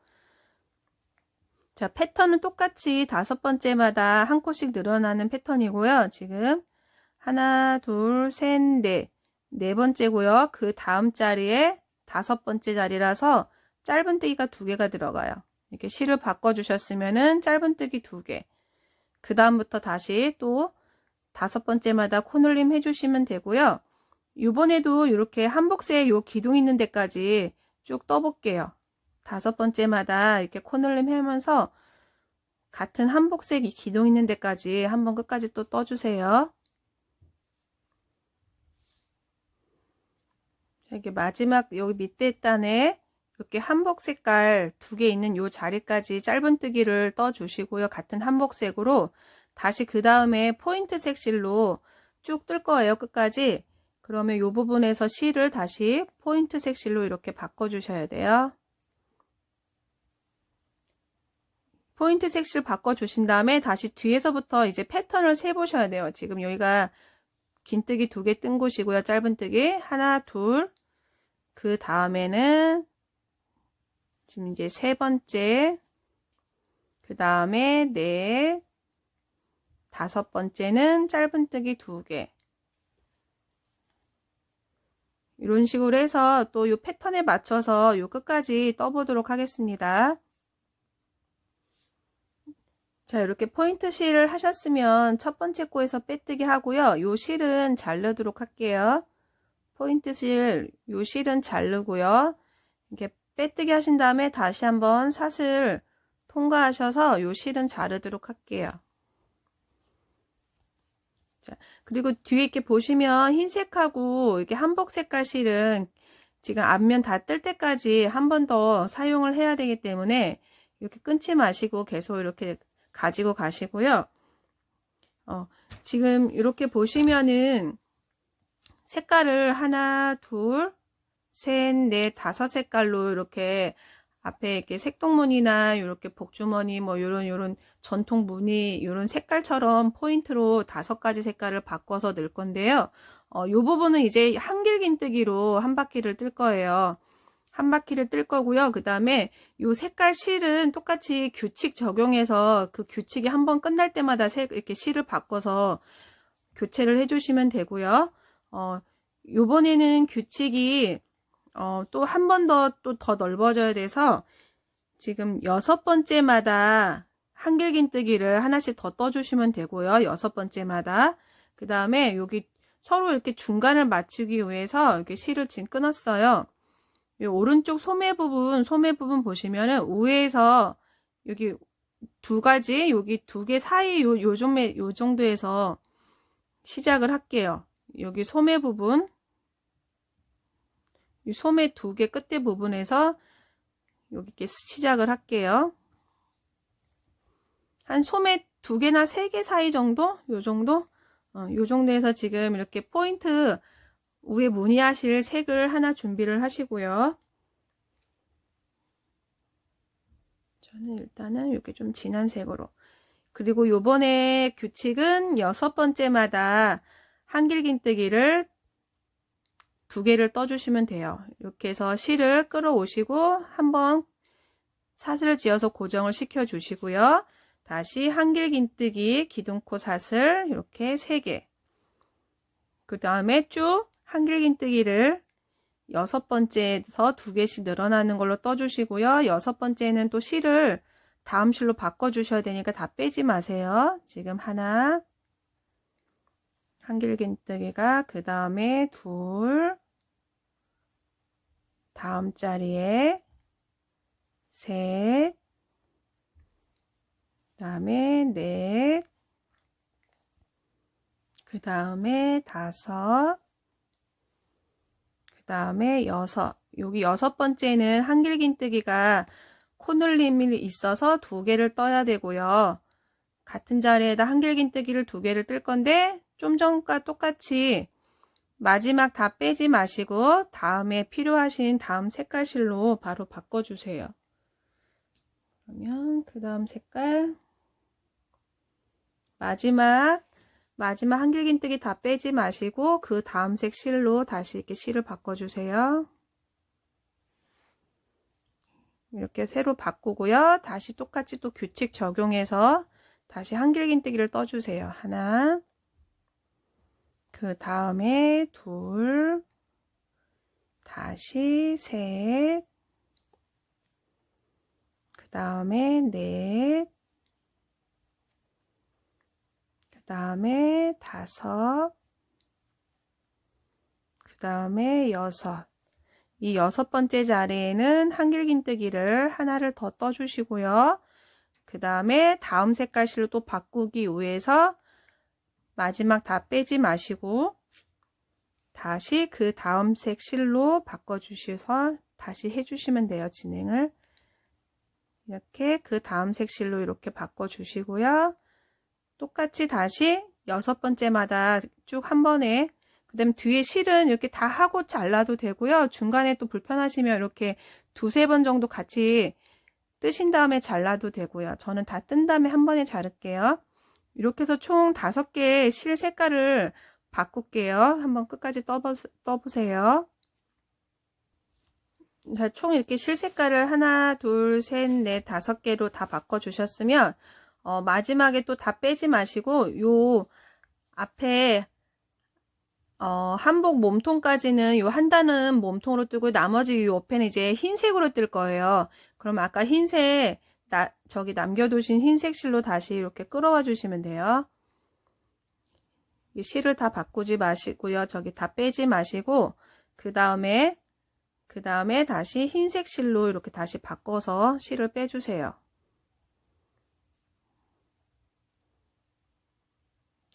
자, 패턴은 똑같이 5번째마다 한 코씩 늘어나는 패턴이고요. 지금 하나, 둘, 셋, 넷, 4번째고요. 그 다음 자리에 5번째 자리라서 짧은뜨기가 2개가 들어가요. 이렇게 실을 바꿔 주셨으면은 짧은뜨기 2개. 그 다음부터 다시 또 5번째마다 코늘림 해주시면 되고요. 이번에도 이렇게 한복색 요 기둥 있는 데까지 쭉 떠볼게요. 5번째마다 이렇게 코늘림 하면서 같은 한복색 이 기둥 있는 데까지 한번 끝까지 또 떠주세요. 이렇게 마지막 여기 밑에 단에 이렇게 한복 색깔 2개 있는 요 자리까지 짧은뜨기를 떠주시고요. 같은 한복색으로 다시 그 다음에 포인트 색 실로 쭉 뜰 거예요. 끝까지. 그러면 이 부분에서 실을 다시 포인트 색 실로 이렇게 바꿔 주셔야 돼요. 포인트 색 실 바꿔 주신 다음에 다시 뒤에서부터 이제 패턴을 세 보셔야 돼요. 지금 여기가 긴뜨기 2개 뜬 곳이고요. 짧은뜨기 하나, 둘. 그 다음에는 지금 이제 3번째, 그 다음에 넷, 5번째는 짧은뜨기 2개. 이런 식으로 해서 또 이 패턴에 맞춰서 요 끝까지 떠보도록 하겠습니다. 자, 이렇게 포인트 실을 하셨으면 첫 번째 코에서 빼뜨기 하고요. 요 실은 자르도록 할게요. 포인트 실, 요 실은 자르고요. 이렇게 빼뜨기 하신 다음에 다시 한번 사슬 통과하셔서 요 실은 자르도록 할게요. 자, 그리고 뒤에 이렇게 보시면 흰색하고 이렇게 한복 색깔 실은 지금 앞면 다 뜰 때까지 한 번 더 사용을 해야 되기 때문에 이렇게 끊지 마시고 계속 이렇게 가지고 가시고요. 지금 이렇게 보시면은 색깔을 하나, 둘, 셋, 넷, 다섯 색깔로 이렇게 앞에 이렇게 색동무늬나 이렇게 복주머니 뭐 요런 전통 무늬 요런 색깔처럼 포인트로 5가지 색깔을 바꿔서 넣을 건데요. 요 부분은 이제 한길긴뜨기로 한 바퀴를 뜰 거예요. 한 바퀴를 뜰 거고요. 그 다음에 요 색깔 실은 똑같이 규칙 적용해서 그 규칙이 한번 끝날 때마다 이렇게 실을 바꿔서 교체를 해주시면 되고요. 요번에는 규칙이 또 한 번 더 넓어져야 돼서 지금 6번째마다 한길긴뜨기를 하나씩 더 떠주시면 되고요. 6번째마다. 그 다음에 여기 서로 이렇게 중간을 맞추기 위해서 이렇게 실을 지금 끊었어요. 이 오른쪽 소매 부분 보시면은 위에서 여기 2가지, 여기 2개 사이 요 정도에서 시작을 할게요. 여기 소매 부분, 이 소매 2개 끝에 부분에서 여기 이렇게 시작을 할게요. 한 소매 2개나 3개 사이 정도? 요 정도에서 지금 이렇게 포인트 위에 무늬하실 색을 하나 준비를 하시고요. 저는 일단은 이렇게 좀 진한 색으로. 그리고 요번에 규칙은 6번째마다 한길긴뜨기를 2개를 떠주시면 돼요. 이렇게 해서 실을 끌어오시고 한번 사슬을 지어서 고정을 시켜 주시고요. 다시 한길긴뜨기 기둥코 사슬 이렇게 3개. 그 다음에 쭉 한길긴뜨기를 6번째에서 2개씩 늘어나는 걸로 떠주시고요. 6번째는 또 실을 다음 실로 바꿔 주셔야 되니까 다 빼지 마세요. 지금 하나, 한길긴뜨기가 그 다음에 2, 다음 자리에 3, 그 다음에 4, 그 다음에 5, 그 다음에 6. 여기 6번째는 한길긴뜨기가 코늘림이 있어서 2개를 떠야 되고요. 같은 자리에다 한길긴뜨기를 2개를 뜰 건데 좀 전과 똑같이 마지막 다 빼지 마시고 다음에 필요하신 다음 색깔 실로 바로 바꿔주세요. 그러면 그 다음 색깔 마지막 한길긴뜨기 다 빼지 마시고 그 다음 색 실로 다시 이렇게 실을 바꿔주세요. 이렇게 새로 바꾸고요. 다시 똑같이 또 규칙 적용해서 다시 한길긴뜨기를 떠주세요. 하나, 그 다음에 2, 다시 3, 그 다음에 4, 그 다음에 5, 그 다음에 6. 이 6번째 자리에는 한길긴뜨기를 하나를 더 떠주시고요. 그 다음에 다음 색깔 실로 또 바꾸기 위해서 마지막 다 빼지 마시고 다시 그 다음 색 실로 바꿔주셔서 다시 해주시면 돼요. 진행을 이렇게 그 다음 색 실로 이렇게 바꿔주시고요. 똑같이 다시 6번째마다 쭉 한 번에 그 다음에 뒤에 실은 이렇게 다 하고 잘라도 되고요. 중간에 또 불편하시면 이렇게 2~3번 정도 같이 뜨신 다음에 잘라도 되고요. 저는 다 뜬 다음에 한 번에 자를게요. 이렇게 해서 총 5개의 실 색깔을 바꿀게요. 한번 끝까지 떠보세요. 자, 총 이렇게 실 색깔을 하나, 둘, 셋, 넷, 5개로 다 바꿔주셨으면 마지막에 또 다 빼지 마시고 요 앞에 한복 몸통까지는 요 한 단은 몸통으로 뜨고 나머지 요 옆에는 이제 흰색으로 뜰 거예요. 그럼 아까 흰색 저기 남겨두신 흰색 실로 다시 이렇게 끌어와 주시면 돼요. 이 실을 다 바꾸지 마시고요. 저기 다 빼지 마시고 그 다음에 다시 흰색 실로 이렇게 다시 바꿔서 실을 빼주세요.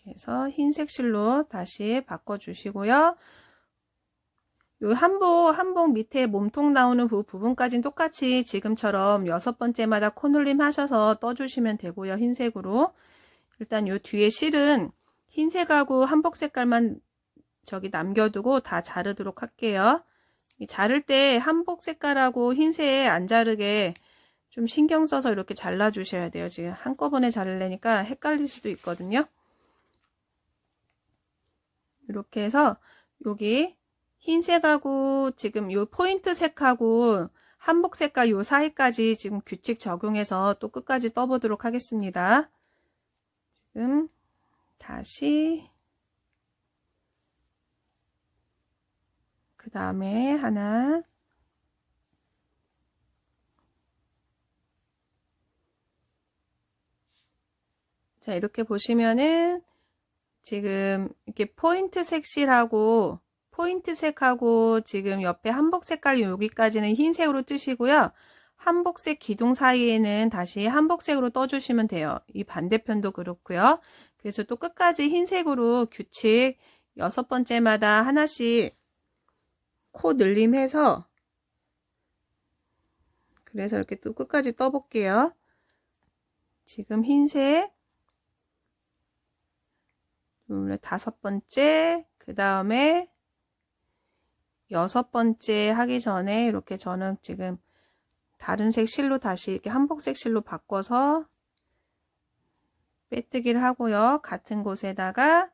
이렇게 해서 흰색 실로 다시 바꿔주시고요. 요 한복 밑에 몸통 나오는 부분까지는 똑같이 지금처럼 6번째마다 코늘림 하셔서 떠주시면 되고요. 흰색으로. 일단 요 뒤에 실은 흰색하고 한복 색깔만 저기 남겨두고 다 자르도록 할게요. 자를 때 한복 색깔하고 흰색 안 자르게 좀 신경 써서 이렇게 잘라 주셔야 돼요. 지금 한꺼번에 자르려니까 헷갈릴 수도 있거든요. 이렇게 해서 여기 흰색하고 지금 요 포인트 색하고 한복 색깔 요 사이까지 지금 규칙 적용해서 또 끝까지 떠보도록 하겠습니다. 지금 다시 그 다음에 하나, 자 이렇게 보시면은 지금 이렇게 포인트 색실하고 포인트 색하고 지금 옆에 한복 색깔 여기까지는 흰색으로 뜨시고요. 한복색 기둥 사이에는 다시 한복색으로 떠주시면 돼요. 이 반대편도 그렇고요. 그래서 또 끝까지 흰색으로 규칙 6번째마다 하나씩 코 늘림해서 그래서 이렇게 또 끝까지 떠볼게요. 지금 흰색 둘, 5번째 그 다음에 6번째 하기 전에 이렇게 저는 지금 다른 색 실로 다시 이렇게 한복색 실로 바꿔서 빼뜨기를 하고요. 같은 곳에다가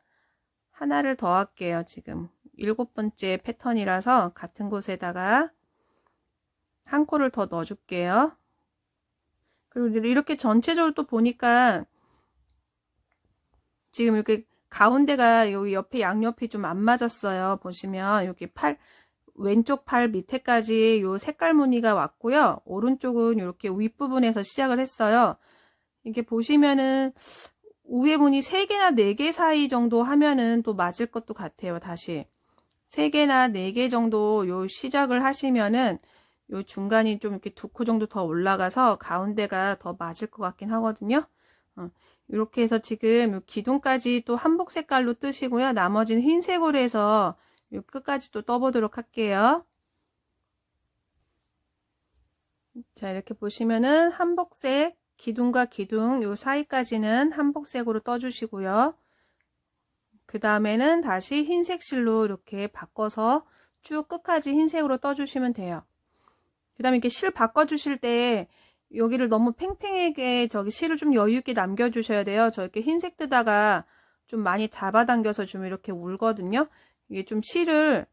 하나를 더 할게요. 지금 7번째 패턴이라서 같은 곳에다가 한 코를 더 넣어 줄게요. 그리고 이렇게 전체적으로 또 보니까 지금 이렇게 가운데가 여기 옆에 양옆이 좀 안 맞았어요. 보시면 여기 왼쪽 팔 밑에까지 요 색깔 무늬가 왔고요. 오른쪽은 이렇게 윗부분에서 시작을 했어요. 이렇게 보시면은 위에 무늬 3개나 4개 사이 정도 하면은 또 맞을 것도 같아요. 다시 3개나 4개 정도 요 시작을 하시면은 요 중간이 좀 이렇게 2코 정도 더 올라가서 가운데가 더 맞을 것 같긴 하거든요. 이렇게 해서 지금 요 기둥까지 또 한복 색깔로 뜨시고요. 나머지는 흰색으로 해서 요 끝까지 또 떠보도록 할게요. 자 이렇게 보시면은 한복색 기둥과 기둥 요 사이까지는 한복색으로 떠주시고요. 그 다음에는 다시 흰색 실로 이렇게 바꿔서 쭉 끝까지 흰색으로 떠주시면 돼요. 그 다음에 이렇게 실 바꿔주실 때 여기를 너무 팽팽하게 저기 실을 좀 여유있게 남겨주셔야 돼요. 저 이렇게 흰색 뜨다가 좀 많이 잡아당겨서 좀 이렇게 울거든요. 이게 좀 실을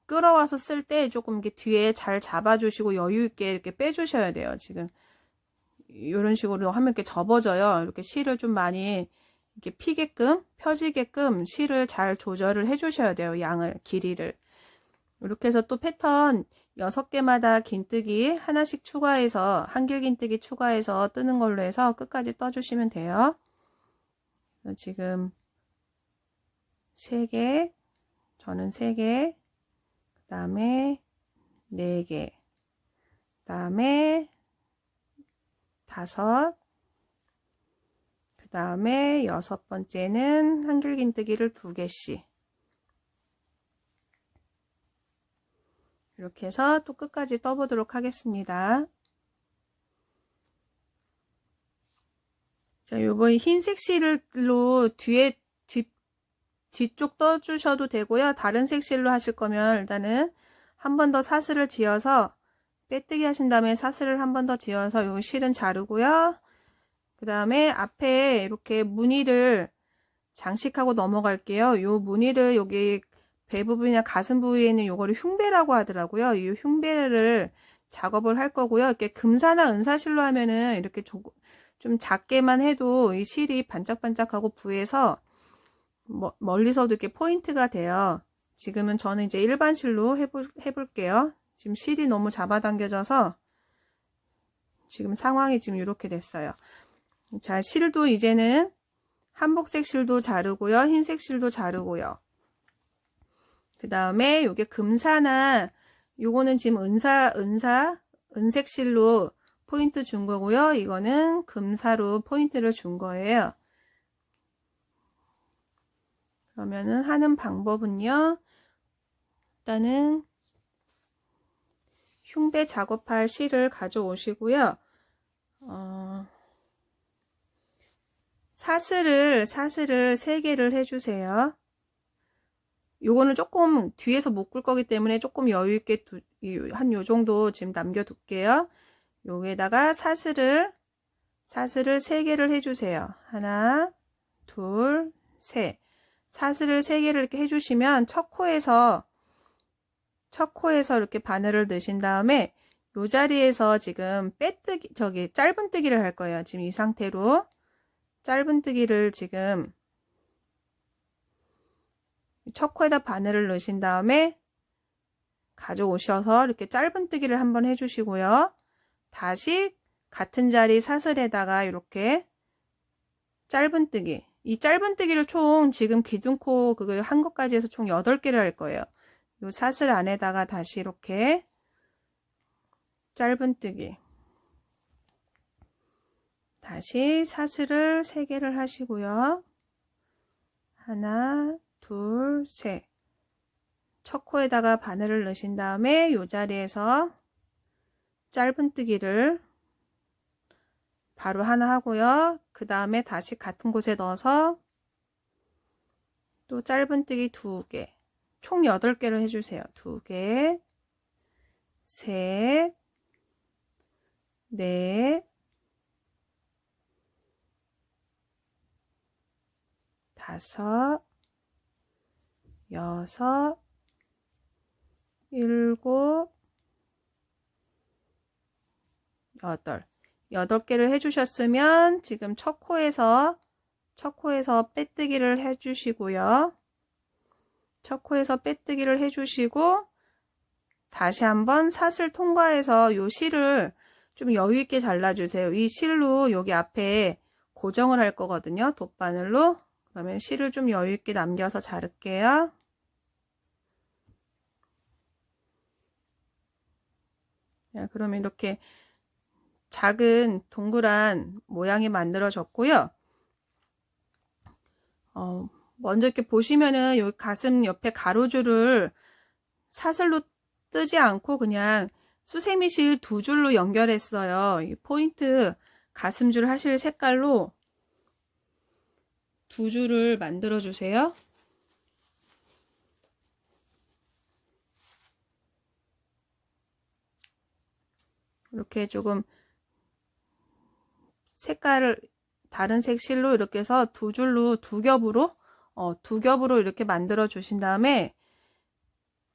끌어와서 쓸 때 조금 이렇게 뒤에 잘 잡아주시고 여유있게 이렇게 빼주셔야 돼요. 지금 이런 식으로 하면 이렇게 접어져요. 이렇게 실을 좀 많이 이렇게 피게끔 펴지게끔 실을 잘 조절을 해주셔야 돼요. 양을 길이를 이렇게 해서 또 패턴 6개마다 긴뜨기 하나씩 추가해서 한길 긴뜨기 추가해서 뜨는 걸로 해서 끝까지 떠주시면 돼요. 지금 3개 저는 3개 그 다음에 4개 그 다음에 5 그 다음에 6번째는 한길 긴뜨기를 2개씩 이렇게 해서 또 끝까지 떠보도록 하겠습니다. 자, 요번 흰색 실로 뒤쪽 떠주셔도 되고요. 다른 색 실로 하실 거면 일단은 한 번 더 사슬을 지어서 빼뜨기 하신 다음에 사슬을 한 번 더 지어서 요 실은 자르고요. 그 다음에 앞에 이렇게 무늬를 장식하고 넘어갈게요. 요 무늬를 여기 배 부분이나 가슴 부위에는 요거를 흉배라고 하더라고요. 이 흉배를 작업을 할 거고요. 이렇게 금사나 은사실로 하면은 이렇게 좀 작게만 해도 이 실이 반짝반짝하고 부에서 멀리서도 이렇게 포인트가 돼요. 지금은 저는 이제 일반 실로 해볼게요. 지금 실이 너무 잡아당겨져서 지금 상황이 지금 이렇게 됐어요. 자, 실도 이제는 한복색 실도 자르고요. 흰색 실도 자르고요. 그 다음에 요게 금사나 요거는 지금 은색 실로 포인트 준 거고요. 이거는 금사로 포인트를 준 거예요. 그러면은 하는 방법은요. 일단은 흉배 작업할 실을 가져오시고요. 사슬을 3개를 해주세요. 요거는 조금 뒤에서 묶을 거기 때문에 조금 여유 있게 한 요 정도 지금 남겨둘게요. 여기에다가 사슬을 3개를 해주세요. 하나, 둘, 셋. 사슬을 3개를 이렇게 해주시면 첫 코에서 이렇게 바늘을 넣으신 다음에 요 자리에서 지금 빼뜨기, 짧은뜨기를 할 거예요. 지금 이 상태로 짧은뜨기를 지금 첫 코에다 바늘을 넣으신 다음에 가져오셔서 이렇게 짧은뜨기를 한번 해주시고요. 다시 같은 자리 사슬에다가 이렇게 짧은뜨기. 이 짧은뜨기를 총 지금 기둥코 그거 한 것까지 해서 총 8개를 할 거예요. 이 사슬 안에다가 다시 이렇게 짧은뜨기. 다시 사슬을 3개를 하시고요. 하나, 둘, 셋. 첫 코에다가 바늘을 넣으신 다음에 이 자리에서 짧은뜨기를 바로 하나 하고요. 그 다음에 다시 같은 곳에 넣어서 또 짧은뜨기 2개. 총 8개를 해주세요. 2개, 셋, 넷, 다섯, 여섯, 일곱, 8개를 해주셨으면 지금 첫 코에서 빼뜨기를 해주시고요. 첫 코에서 빼뜨기를 해주시고 다시 한번 사슬 통과해서 요 실을 좀 여유 있게 잘라주세요. 이 실로 여기 앞에 고정을 할 거거든요. 돗바늘로. 그러면 실을 좀 여유 있게 남겨서 자를게요. 자, 그러면 이렇게 작은 동그란 모양이 만들어졌고요. 먼저 이렇게 보시면은 여기 가슴 옆에 가로줄을 사슬로 뜨지 않고 그냥 수세미실 2줄로 연결했어요. 이 포인트 가슴줄 하실 색깔로 2줄을 만들어 주세요. 이렇게 조금 색깔을 다른 색 실로 이렇게 해서 2줄로 2겹으로 이렇게 만들어 주신 다음에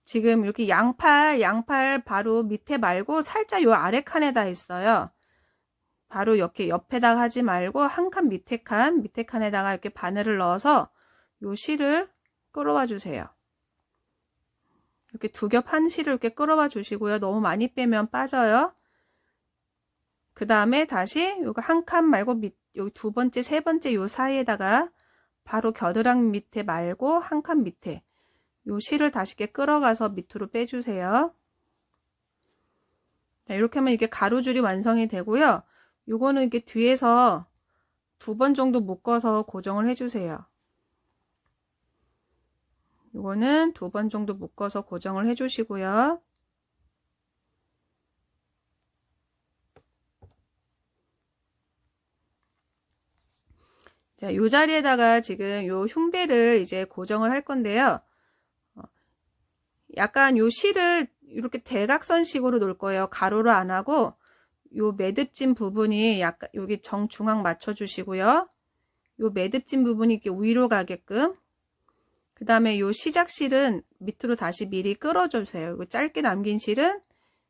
지금 이렇게 양팔 바로 밑에 말고 살짝 요 아래 칸에다 있어요. 바로 이렇게 옆에다가 하지 말고 한 칸 밑에 칸에다가 이렇게 바늘을 넣어서 요 실을 끌어와 주세요. 이렇게 2겹 한 실을 이렇게 끌어와 주시고요. 너무 많이 빼면 빠져요. 그 다음에 다시 요거 한 칸 말고 여기 2번째, 3번째 요 사이에다가 바로 겨드랑이 밑에 말고 한 칸 밑에 요 실을 다시 이렇게 끌어가서 밑으로 빼주세요. 자, 이렇게 하면 이게 가로줄이 완성이 되고요. 요거는 이렇게 뒤에서 2번 정도 묶어서 고정을 해주세요. 요거는 2번 정도 묶어서 고정을 해주시고요. 자, 요 자리에다가 지금 요 흉배를 이제 고정을 할 건데요. 약간 요 실을 이렇게 대각선식으로 놓을 거예요. 가로로 안 하고 요 매듭진 부분이 약간 여기 정중앙 맞춰 주시고요. 요 매듭진 부분이 이렇게 위로 가게끔. 그 다음에 요 시작 실은 밑으로 다시 미리 끌어 주세요. 요 짧게 남긴 실은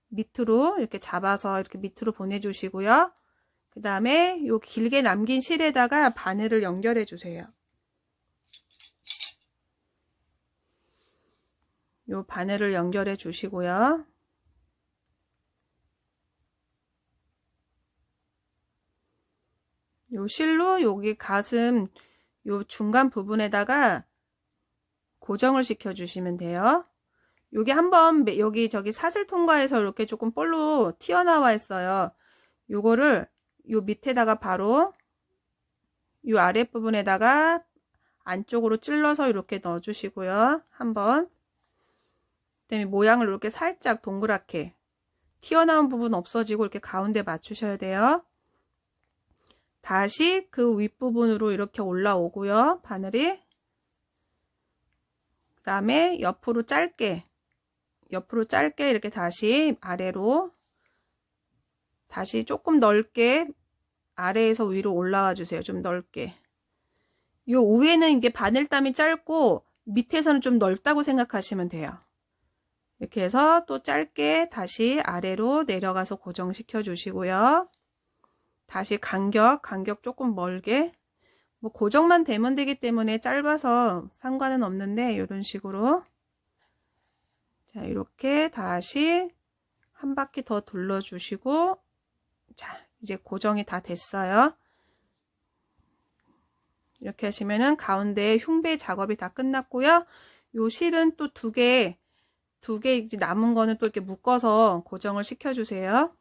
밑으로 이렇게 잡아서 이렇게 밑으로 보내 주시고요. 그 다음에 요 길게 남긴 실에다가 바늘을 연결해 주세요. 요 바늘을 연결해 주시고요. 요 실로 여기 가슴 요 중간 부분에다가 고정을 시켜 주시면 돼요. 요게 한번 여기 저기 사슬 통과해서 이렇게 조금 볼로 튀어나와 있어요. 요거를 요 밑에다가 바로 요 아랫부분에다가 안쪽으로 찔러서 이렇게 넣어주시고요. 한번. 그다음에 모양을 이렇게 살짝 동그랗게 튀어나온 부분 없어지고 이렇게 가운데 맞추셔야 돼요. 다시 그 윗부분으로 이렇게 올라오고요. 바늘이. 그 다음에 옆으로 짧게 이렇게 다시 아래로 다시 조금 넓게 아래에서 위로 올라와 주세요. 좀 넓게. 요 위에는 이게 바늘땀이 짧고 밑에서는 좀 넓다고 생각하시면 돼요. 이렇게 해서 또 짧게 다시 아래로 내려가서 고정시켜 주시고요. 다시 간격 조금 멀게. 뭐 고정만 되면 되기 때문에 짧아서 상관은 없는데 이런 식으로. 자, 이렇게 다시 한 바퀴 더 둘러주시고, 자, 이제 고정이 다 됐어요. 이렇게 하시면은 가운데 흉배 작업이 다 끝났고요. 요 실은 또 두 개 이제 남은 거는 또 이렇게 묶어서 고정을 시켜주세요.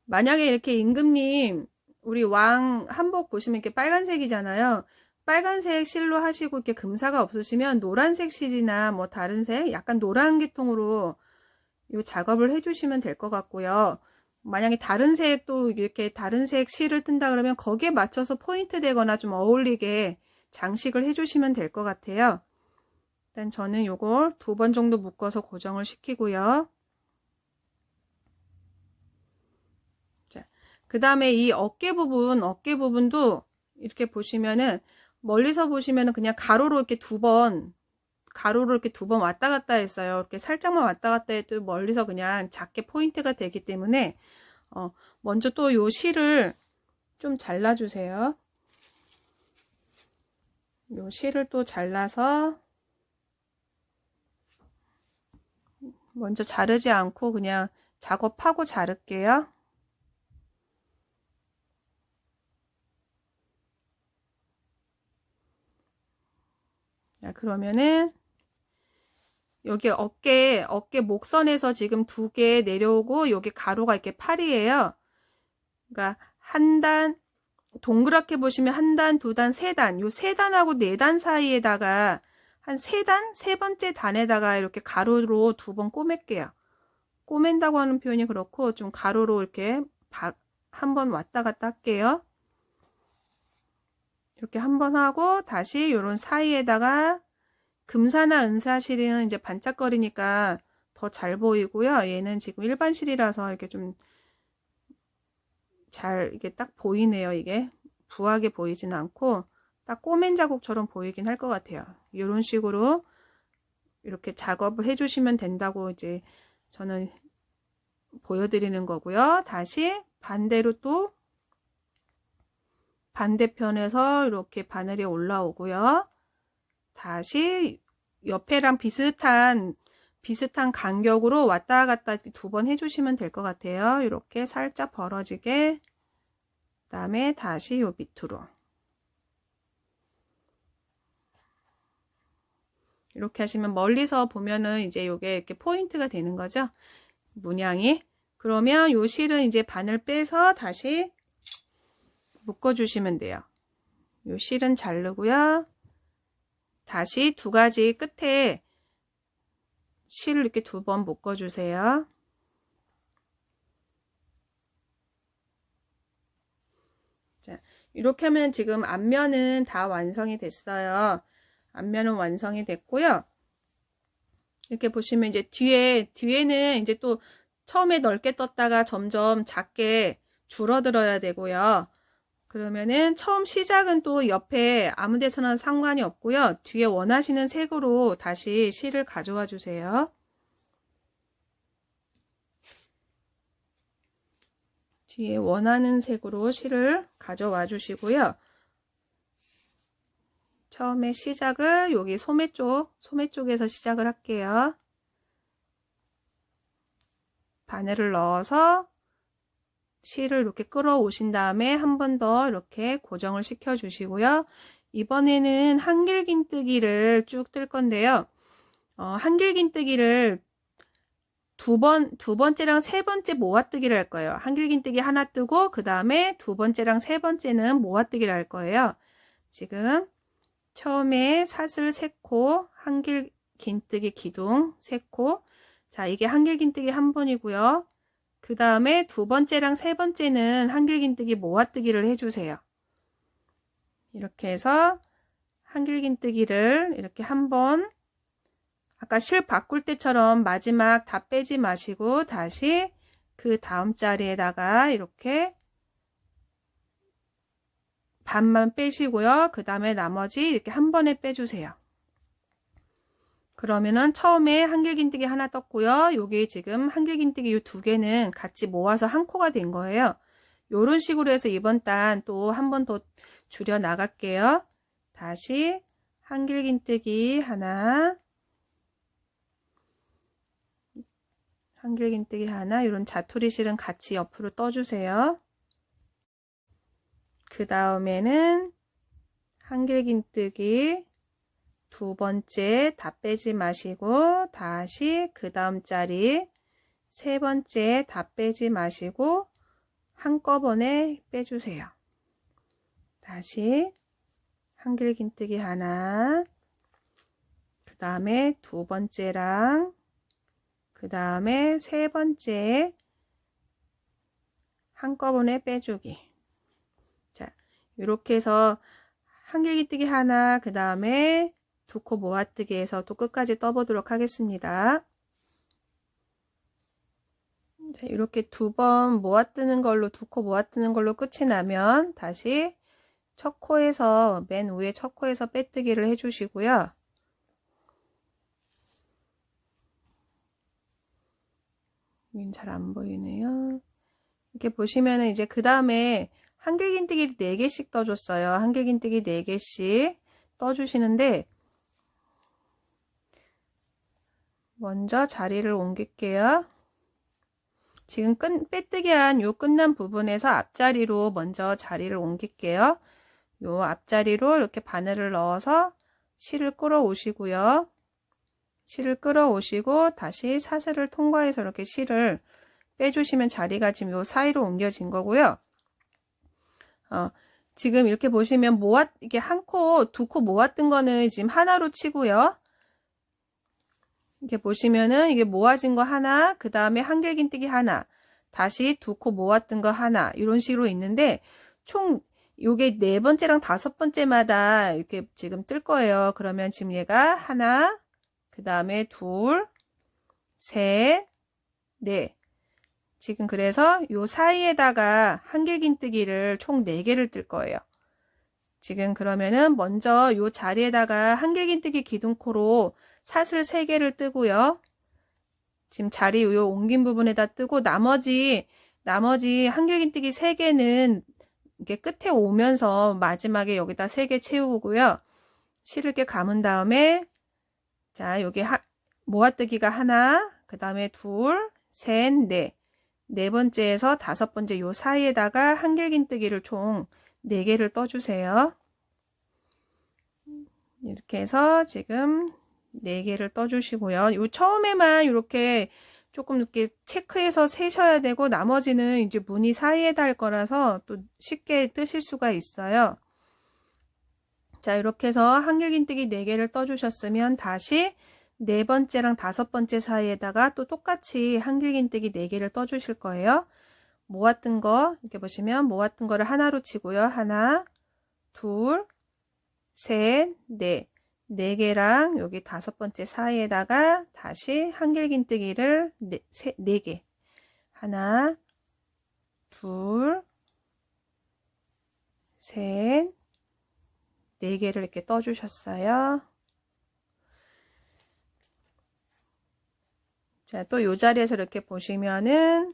만약에 이렇게 임금님, 우리 왕 한복 보시면 이렇게 빨간색이잖아요. 빨간색 실로 하시고 이렇게 금사가 없으시면 노란색 실이나 뭐 다른 색, 약간 노란 계통으로 이 작업을 해주시면 될 것 같고요. 만약에 다른 색 또 이렇게 다른 색 실을 뜬다 그러면 거기에 맞춰서 포인트 되거나 좀 어울리게 장식을 해주시면 될 것 같아요. 일단 저는 요걸 2번 정도 묶어서 고정을 시키고요. 그 다음에 이 어깨 부분도 이렇게 보시면은 멀리서 보시면은 그냥 가로로 이렇게 두 번 왔다 갔다 했어요. 이렇게 살짝만 왔다 갔다 해도 멀리서 그냥 작게 포인트가 되기 때문에 먼저 또 요 실을 좀 잘라주세요. 요 실을 또 잘라서 먼저 자르지 않고 그냥 작업하고 자를게요. 자, 그러면은 여기 어깨 목선에서 지금 2개 내려오고 여기 가로가 이렇게 8이에요. 그러니까 한 단 동그랗게 보시면 한 단, 2단, 3단, 요 3단하고 4단 사이에다가 한 3단, 3번째 단에다가 이렇게 가로로 2번 꼬맬게요. 꼬맨다고 하는 표현이 그렇고 좀 가로로 이렇게 한번 왔다 갔다 할게요. 이렇게 한번 하고 다시 요런 사이에다가 금사나 은사실은 이제 반짝거리니까 더 잘 보이고요. 얘는 지금 일반 실이라서 이렇게 좀 잘 이게 딱 보이네요. 이게 부하게 보이진 않고 딱 꼬맨 자국처럼 보이긴 할 것 같아요. 이런 식으로 이렇게 작업을 해주시면 된다고 이제 저는 보여드리는 거고요. 다시 반대로 또 반대편에서 이렇게 바늘이 올라오고요. 다시 옆에랑 비슷한 간격으로 왔다 갔다 2번 해주시면 될 것 같아요. 이렇게 살짝 벌어지게. 그 다음에 다시 요 밑으로. 이렇게 하시면 멀리서 보면은 이제 요게 이렇게 포인트가 되는 거죠. 문양이. 그러면 요 실은 이제 바늘 빼서 다시 묶어주시면 돼요. 요 실은 자르고요. 다시 2가지 끝에 실을 이렇게 2번 묶어주세요. 자, 이렇게 하면 지금 앞면은 다 완성이 됐어요. 앞면은 완성이 됐고요. 이렇게 보시면 이제 뒤에는 이제 또 처음에 넓게 떴다가 점점 작게 줄어들어야 되고요. 그러면은 처음 시작은 또 옆에 아무 데서나 상관이 없고요. 뒤에 원하시는 색으로 다시 실을 가져와 주세요. 뒤에 원하는 색으로 실을 가져와 주시고요. 처음에 시작을 여기 소매 쪽에서 시작을 할게요. 바늘을 넣어서 실을 이렇게 끌어오신 다음에 한 번 더 이렇게 고정을 시켜 주시고요. 이번에는 한길긴뜨기를 쭉 뜰 건데요. 한길긴뜨기를 두 번째랑 세 번째 모아뜨기를 할 거예요. 한길긴뜨기 하나 뜨고 그 다음에 두 번째랑 세 번째는 모아뜨기를 할 거예요. 지금 처음에 사슬 3코, 한길긴뜨기 기둥 3코. 자, 이게 한길긴뜨기 한 번이고요. 그 다음에 두 번째랑 세 번째는 한길긴뜨기 모아뜨기를 해주세요. 이렇게 해서 한길긴뜨기를 이렇게 한번, 아까 실 바꿀 때처럼 마지막 다 빼지 마시고 다시 그 다음 자리에다가 이렇게 반만 빼시고요. 그 다음에 나머지 이렇게 한 번에 빼주세요. 그러면은 처음에 한길긴뜨기 하나 떴고요. 여기 지금 한길긴뜨기 이 두 개는 같이 모아서 한 코가 된 거예요. 요런 식으로 해서 이번 단 또 한 번 더 줄여 나갈게요. 다시 한길긴뜨기 하나, 한길긴뜨기 하나, 이런 자투리 실은 같이 옆으로 떠주세요. 그 다음에는 한길긴뜨기 두 번째 다 빼지 마시고 다시 그 다음 자리 세 번째 다 빼지 마시고 한꺼번에 빼주세요. 다시 한길긴뜨기 하나, 그 다음에 두 번째랑 그 다음에 세 번째 한꺼번에 빼주기. 자, 이렇게 해서 한길긴뜨기 하나, 그 다음에 두 코 모아뜨기 해서 또 끝까지 떠보도록 하겠습니다. 자, 이렇게 두 번 모아뜨는 걸로, 두 코 모아뜨는 걸로 끝이 나면 다시 첫 코에서, 맨 위에 첫 코에서 빼뜨기를 해주시고요. 여긴 잘 안 보이네요. 이렇게 보시면은 이제 그 다음에 한길긴뜨기를 4개씩 떠줬어요. 한길긴뜨기 4개씩 떠주시는데, 먼저 자리를 옮길게요. 지금 빼뜨기한 요 끝난 부분에서 앞자리로 먼저 자리를 옮길게요. 요 앞자리로 이렇게 바늘을 넣어서 실을 끌어오시고요. 실을 끌어오시고 다시 사슬을 통과해서 이렇게 실을 빼주시면 자리가 지금 요 사이로 옮겨진 거고요. 지금 이렇게 보시면 이게 한 코, 두 코 모았던 거는 지금 하나로 치고요. 이렇게 보시면은 이게 모아진 거 하나, 그 다음에 한길긴뜨기 하나, 다시 두 코 모았던 거 하나, 이런 식으로 있는데, 총 요게 네 번째랑 다섯 번째마다 이렇게 지금 뜰 거예요. 그러면 지금 얘가 하나, 그 다음에 둘, 셋, 넷. 지금 그래서 요 사이에다가 한길긴뜨기를 총 4개를 뜰 거예요. 지금 그러면은 먼저 요 자리에다가 한길긴뜨기 기둥코로 사슬 3개를 뜨고요. 지금 자리 요 옮긴 부분에다 뜨고 나머지 한길긴뜨기 3개는 이렇게 끝에 오면서 마지막에 여기다 3개 채우고요. 실을 이렇게 감은 다음에 자, 여기 모아뜨기가 하나, 그 다음에 둘, 셋, 넷. 네 번째에서 다섯 번째 요 사이에다가 한길긴뜨기를 총 4개를 떠주세요. 이렇게 해서 지금 4개를 떠주시고요. 요 처음에만 이렇게 조금 이렇게 체크해서 세셔야 되고 나머지는 이제 무늬 사이에다 할 거라서 또 쉽게 뜨실 수가 있어요. 자, 이렇게 해서 한길긴뜨기 4개를 떠주셨으면 다시 네 번째랑 다섯 번째 사이에다가 또 똑같이 한길긴뜨기 4개를 떠주실 거예요. 모았던 거 이렇게 보시면 모았던 거를 하나로 치고요. 하나, 둘, 셋, 넷. 4개랑 여기 다섯 번째 사이에다가 다시 한길긴뜨기를 4개. 하나, 둘, 셋, 4개를 이렇게 떠주셨어요. 자, 또 이 자리에서 이렇게 보시면은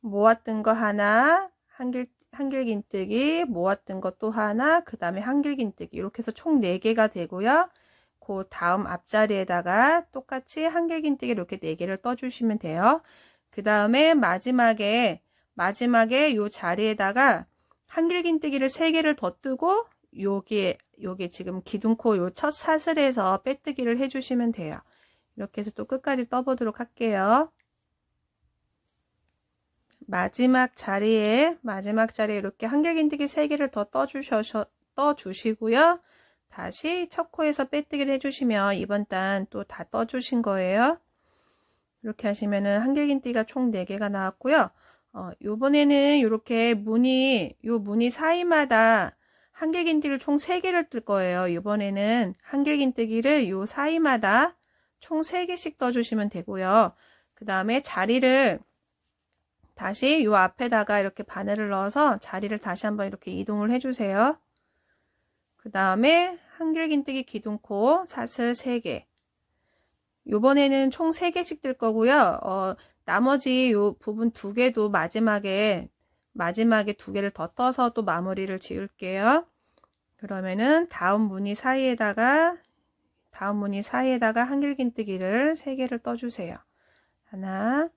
모았던 거 하나, 한길긴뜨기, 모았던 거 또 하나, 그 다음에 한길긴뜨기 이렇게 해서 총 4개가 되고요. 그 다음 앞자리에다가 똑같이 한길긴뜨기를 이렇게 4개를 떠주시면 돼요. 그 다음에 마지막에 요 자리에다가 한길긴뜨기를 3개를 더 뜨고 여기에 지금 기둥코 요 첫 사슬에서 빼뜨기를 해주시면 돼요. 이렇게 해서 또 끝까지 떠보도록 할게요. 마지막 자리에 이렇게 한길긴뜨기 3개를 더 떠주시고요. 다시 첫 코에서 빼뜨기를 해주시면 이번 단 또 다 떠주신 거예요. 이렇게 하시면은 한길긴뜨기가 총 4개가 나왔고요. 요번에는 이렇게 요 무늬 사이마다 한길긴뜨기를 총 3개를 뜰 거예요. 이번에는 한길긴뜨기를 요 사이마다 총 3개씩 떠주시면 되고요. 그 다음에 자리를 다시 요 앞에다가 이렇게 바늘을 넣어서 자리를 다시 한번 이렇게 이동을 해주세요. 그 다음에 한길긴뜨기 기둥코 사슬 3개. 요번에는 총 3개씩 뜰 거고요. 나머지 요 부분 2개도 마지막에 2개를 더 떠서 또 마무리를 지을게요. 그러면은 다음 무늬 사이에다가 한길긴뜨기를 3개를 떠주세요. 하나,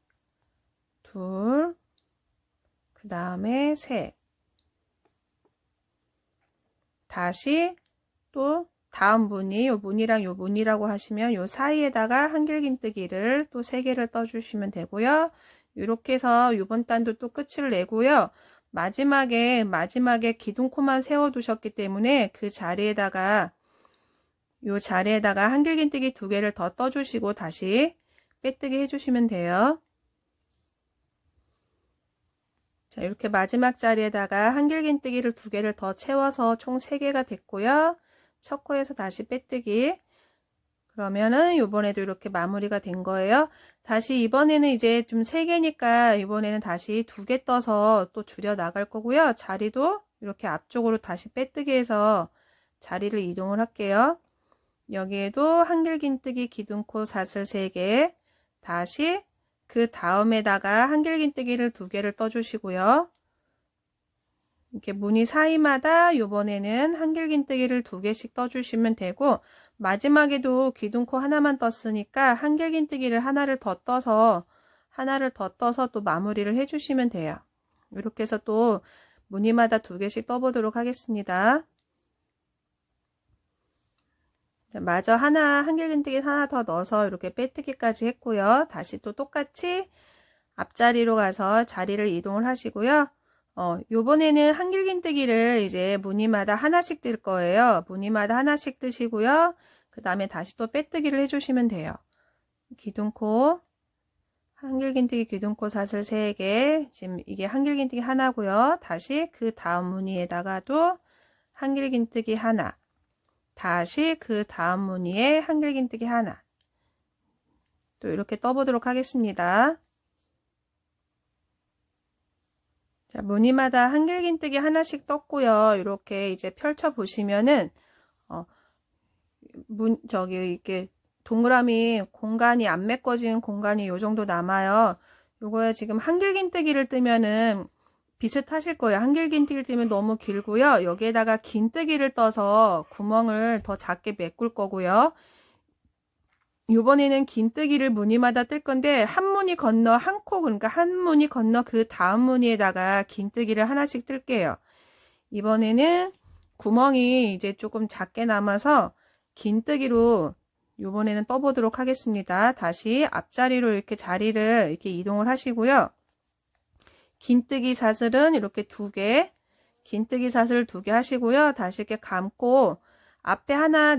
둘, 그 다음에 셋. 다시 또 다음 무늬, 요 무늬랑 요 무늬라고 하시면 요 사이에다가 한길긴뜨기를 또 3개를 떠주시면 되고요. 이렇게 해서 이번 단도 또 끝을 내고요. 마지막에 기둥코만 세워 두셨기 때문에 그 자리에다가 한길긴뜨기 2개를 더 떠주시고 다시 빼뜨기 해주시면 돼요. 자, 이렇게 마지막 자리에다가 한길긴뜨기를 2개를 더 채워서 총 3개가 됐고요. 첫 코에서 다시 빼뜨기. 그러면은 이번에도 이렇게 마무리가 된 거예요. 다시 이번에는 이제 좀 3개니까 이번에는 다시 2개 떠서 또 줄여 나갈 거고요. 자리도 이렇게 앞쪽으로 다시 빼뜨기해서 자리를 이동을 할게요. 여기에도 한길긴뜨기 기둥코 사슬 3개, 다시 그 다음에다가 한길긴뜨기를 2개를 떠주시고요. 이렇게 무늬 사이마다 요번에는 한길긴뜨기를 2개씩 떠주시면 되고, 마지막에도 기둥코 하나만 떴으니까 한길긴뜨기를 하나를 더 떠서 또 마무리를 해주시면 돼요. 이렇게 해서 또 무늬마다 2개씩 떠보도록 하겠습니다. 마저 한길긴뜨기 하나 더 넣어서 이렇게 빼뜨기까지 했고요. 다시 또 똑같이 앞자리로 가서 자리를 이동을 하시고요. 요번에는 한길긴뜨기를 이제 무늬마다 하나씩 뜰 거예요. 무늬마다 하나씩 뜨시고요. 그 다음에 다시 또 빼뜨기를 해주시면 돼요. 기둥코, 한길긴뜨기 기둥코 사슬 3개, 지금 이게 한길긴뜨기 하나고요. 다시 그 다음 무늬에다가도 한길긴뜨기 하나, 다시 그 다음 무늬에 한길긴뜨기 하나, 또 이렇게 떠보도록 하겠습니다. 자, 무늬마다 한길긴뜨기 하나씩 떴고요. 이렇게 이제 펼쳐 보시면은 이렇게 동그라미 공간이 안 메꿔진 공간이 요 정도 남아요. 요거에 지금 한길긴뜨기를 뜨면은 비슷하실 거예요. 한길긴뜨기를 뜨면 너무 길고요. 여기에다가 긴뜨기를 떠서 구멍을 더 작게 메꿀 거고요. 이번에는 긴뜨기를 무늬마다 뜰 건데 한 무늬 건너 한 코, 그러니까 한 무늬 건너 그 다음 무늬에다가 긴뜨기를 하나씩 뜰게요. 이번에는 구멍이 이제 조금 작게 남아서 긴뜨기로 이번에는 떠보도록 하겠습니다. 다시 앞자리로 이렇게 자리를 이렇게 이동을 하시고요. 긴뜨기 사슬은 이렇게 2개, 긴뜨기 사슬 2개 하시고요. 다시 이렇게 감고 앞에 하나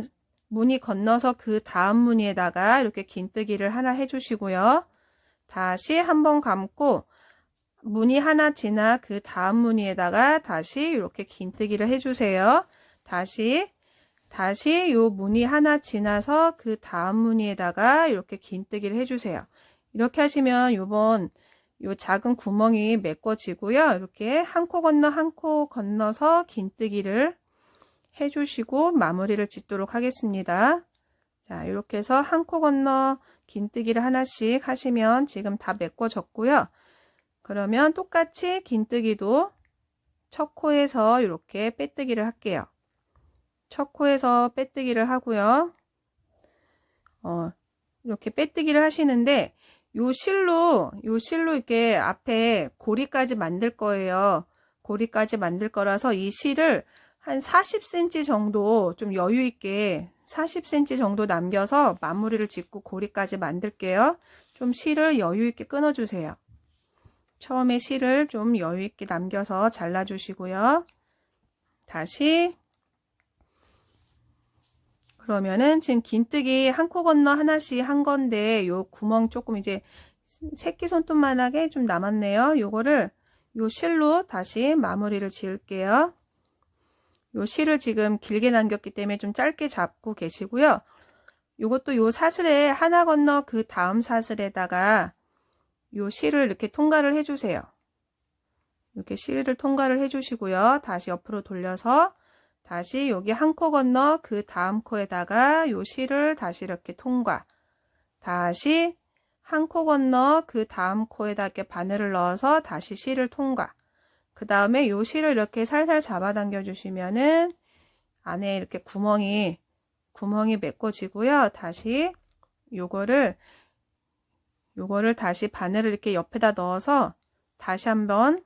무늬 건너서 그 다음 무늬에다가 이렇게 긴뜨기를 하나 해주시고요. 다시 한번 감고 무늬 하나 지나 그 다음 무늬에다가 다시 이렇게 긴뜨기를 해주세요. 다시 요 무늬 하나 지나서 그 다음 무늬에다가 이렇게 긴뜨기를 해주세요. 이렇게 하시면 요 작은 구멍이 메꿔지고요. 이렇게 한 코 건너 한 코 건너서 긴뜨기를 해주시고 마무리를 짓도록 하겠습니다. 자, 이렇게 해서 한 코 건너 긴뜨기를 하나씩 하시면 지금 다 메꿔졌고요. 그러면 똑같이 긴뜨기도 첫 코에서 이렇게 빼뜨기를 할게요. 첫 코에서 빼뜨기를 하고요. 이렇게 빼뜨기를 하시는데 요 실로 이렇게 앞에 고리까지 만들 거예요. 고리까지 만들 거라서 이 실을 한 40cm 정도 좀 여유 있게 40cm 정도 남겨서 마무리를 짓고 고리까지 만들게요. 좀 실을 여유 있게 끊어 주세요. 처음에 실을 좀 여유 있게 남겨서 잘라 주시고요. 다시 그러면은 지금 긴뜨기 한 코 건너 하나씩 한 건데 요 구멍 조금 이제 새끼 손톱만하게 좀 남았네요. 요거를 요 실로 다시 마무리를 지을게요. 요 실을 지금 길게 남겼기 때문에 좀 짧게 잡고 계시고요. 요것도 요 사슬에 하나 건너 그 다음 사슬에다가 요 실을 이렇게 통과를 해주세요. 이렇게 실을 통과를 해주시고요. 다시 옆으로 돌려서 다시 여기 한 코 건너 그 다음 코에다가 요 실을 다시 이렇게 통과. 다시 한 코 건너 그 다음 코에다 이렇게 바늘을 넣어서 다시 실을 통과. 그 다음에 요 실을 이렇게 살살 잡아당겨 주시면은 안에 이렇게 구멍이 메꿔지고요. 다시 요거를 다시 바늘을 이렇게 옆에다 넣어서 다시 한번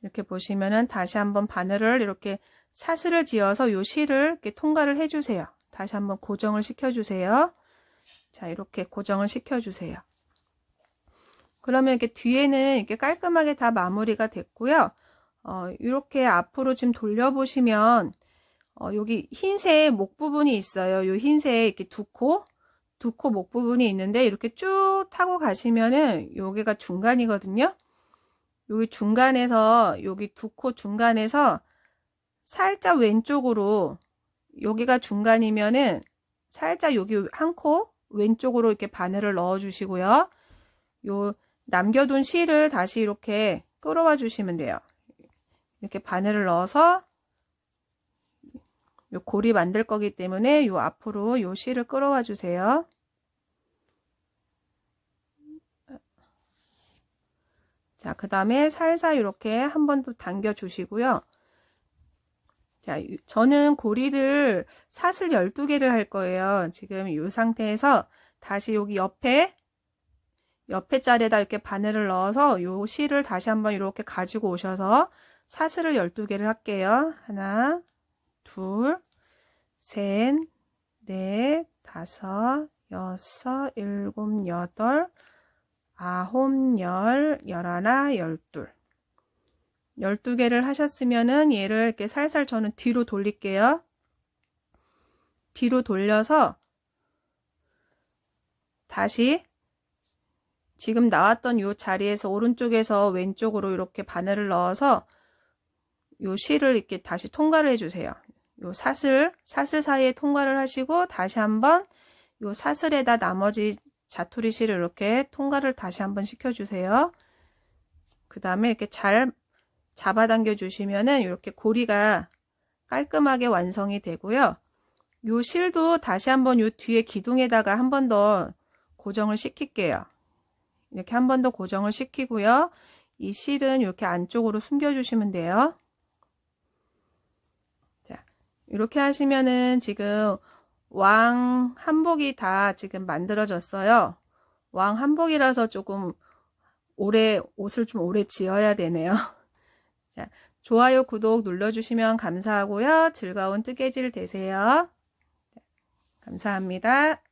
이렇게 보시면은 다시 한번 바늘을 이렇게 사슬을 지어서 요 실을 이렇게 통과를 해주세요. 다시 한번 고정을 시켜주세요. 자, 이렇게 고정을 시켜주세요. 그러면 이렇게 뒤에는 이렇게 깔끔하게 다 마무리가 됐고요. 이렇게 앞으로 지금 돌려보시면 여기 흰색 목 부분이 있어요. 요 흰색 이렇게 두 코 목 부분이 있는데 이렇게 쭉 타고 가시면은 여기가 중간이거든요. 여기 중간에서 여기 두 코 중간에서 살짝 왼쪽으로 여기가 중간이면은 살짝 여기 한 코 왼쪽으로 이렇게 바늘을 넣어 주시고요. 요 남겨둔 실을 다시 이렇게 끌어와 주시면 돼요. 이렇게 바늘을 넣어서 요 고리 만들 거기 때문에 요 앞으로 요 실을 끌어와 주세요. 자, 그 다음에 살살 이렇게 한 번 더 당겨 주시고요. 자, 저는 고리를 사슬 12개를 할 거예요. 지금 이 상태에서 다시 여기 옆에 자리에다 이렇게 바늘을 넣어서 요 실을 다시 한번 이렇게 가지고 오셔서 사슬을 12개를 할게요. 하나, 둘, 셋, 넷, 다섯, 여섯, 일곱, 여덟, 아홉, 열, 열하나, 열둘. 12개를 하셨으면은 얘를 이렇게 살살 저는 뒤로 돌릴게요. 뒤로 돌려서 다시 지금 나왔던 요 자리에서 오른쪽에서 왼쪽으로 이렇게 바늘을 넣어서 요 실을 이렇게 다시 통과를 해주세요. 요 사슬 사이에 통과를 하시고 다시 한번 요 사슬에다 나머지 자투리 실을 이렇게 통과를 다시 한번 시켜주세요. 그 다음에 이렇게 잘 잡아당겨 주시면은 이렇게 고리가 깔끔하게 완성이 되고요. 요 실도 다시 한번 요 뒤에 기둥에다가 한 번 더 고정을 시킬게요. 이렇게 한 번 더 고정을 시키고요. 이 실은 이렇게 안쪽으로 숨겨 주시면 돼요. 자, 이렇게 하시면은 지금 왕 한복이 다 지금 만들어졌어요. 왕 한복이라서 조금 옷을 좀 오래 지어야 되네요. 자, 좋아요, 구독 눌러주시면 감사하고요. 즐거운 뜨개질 되세요. 감사합니다.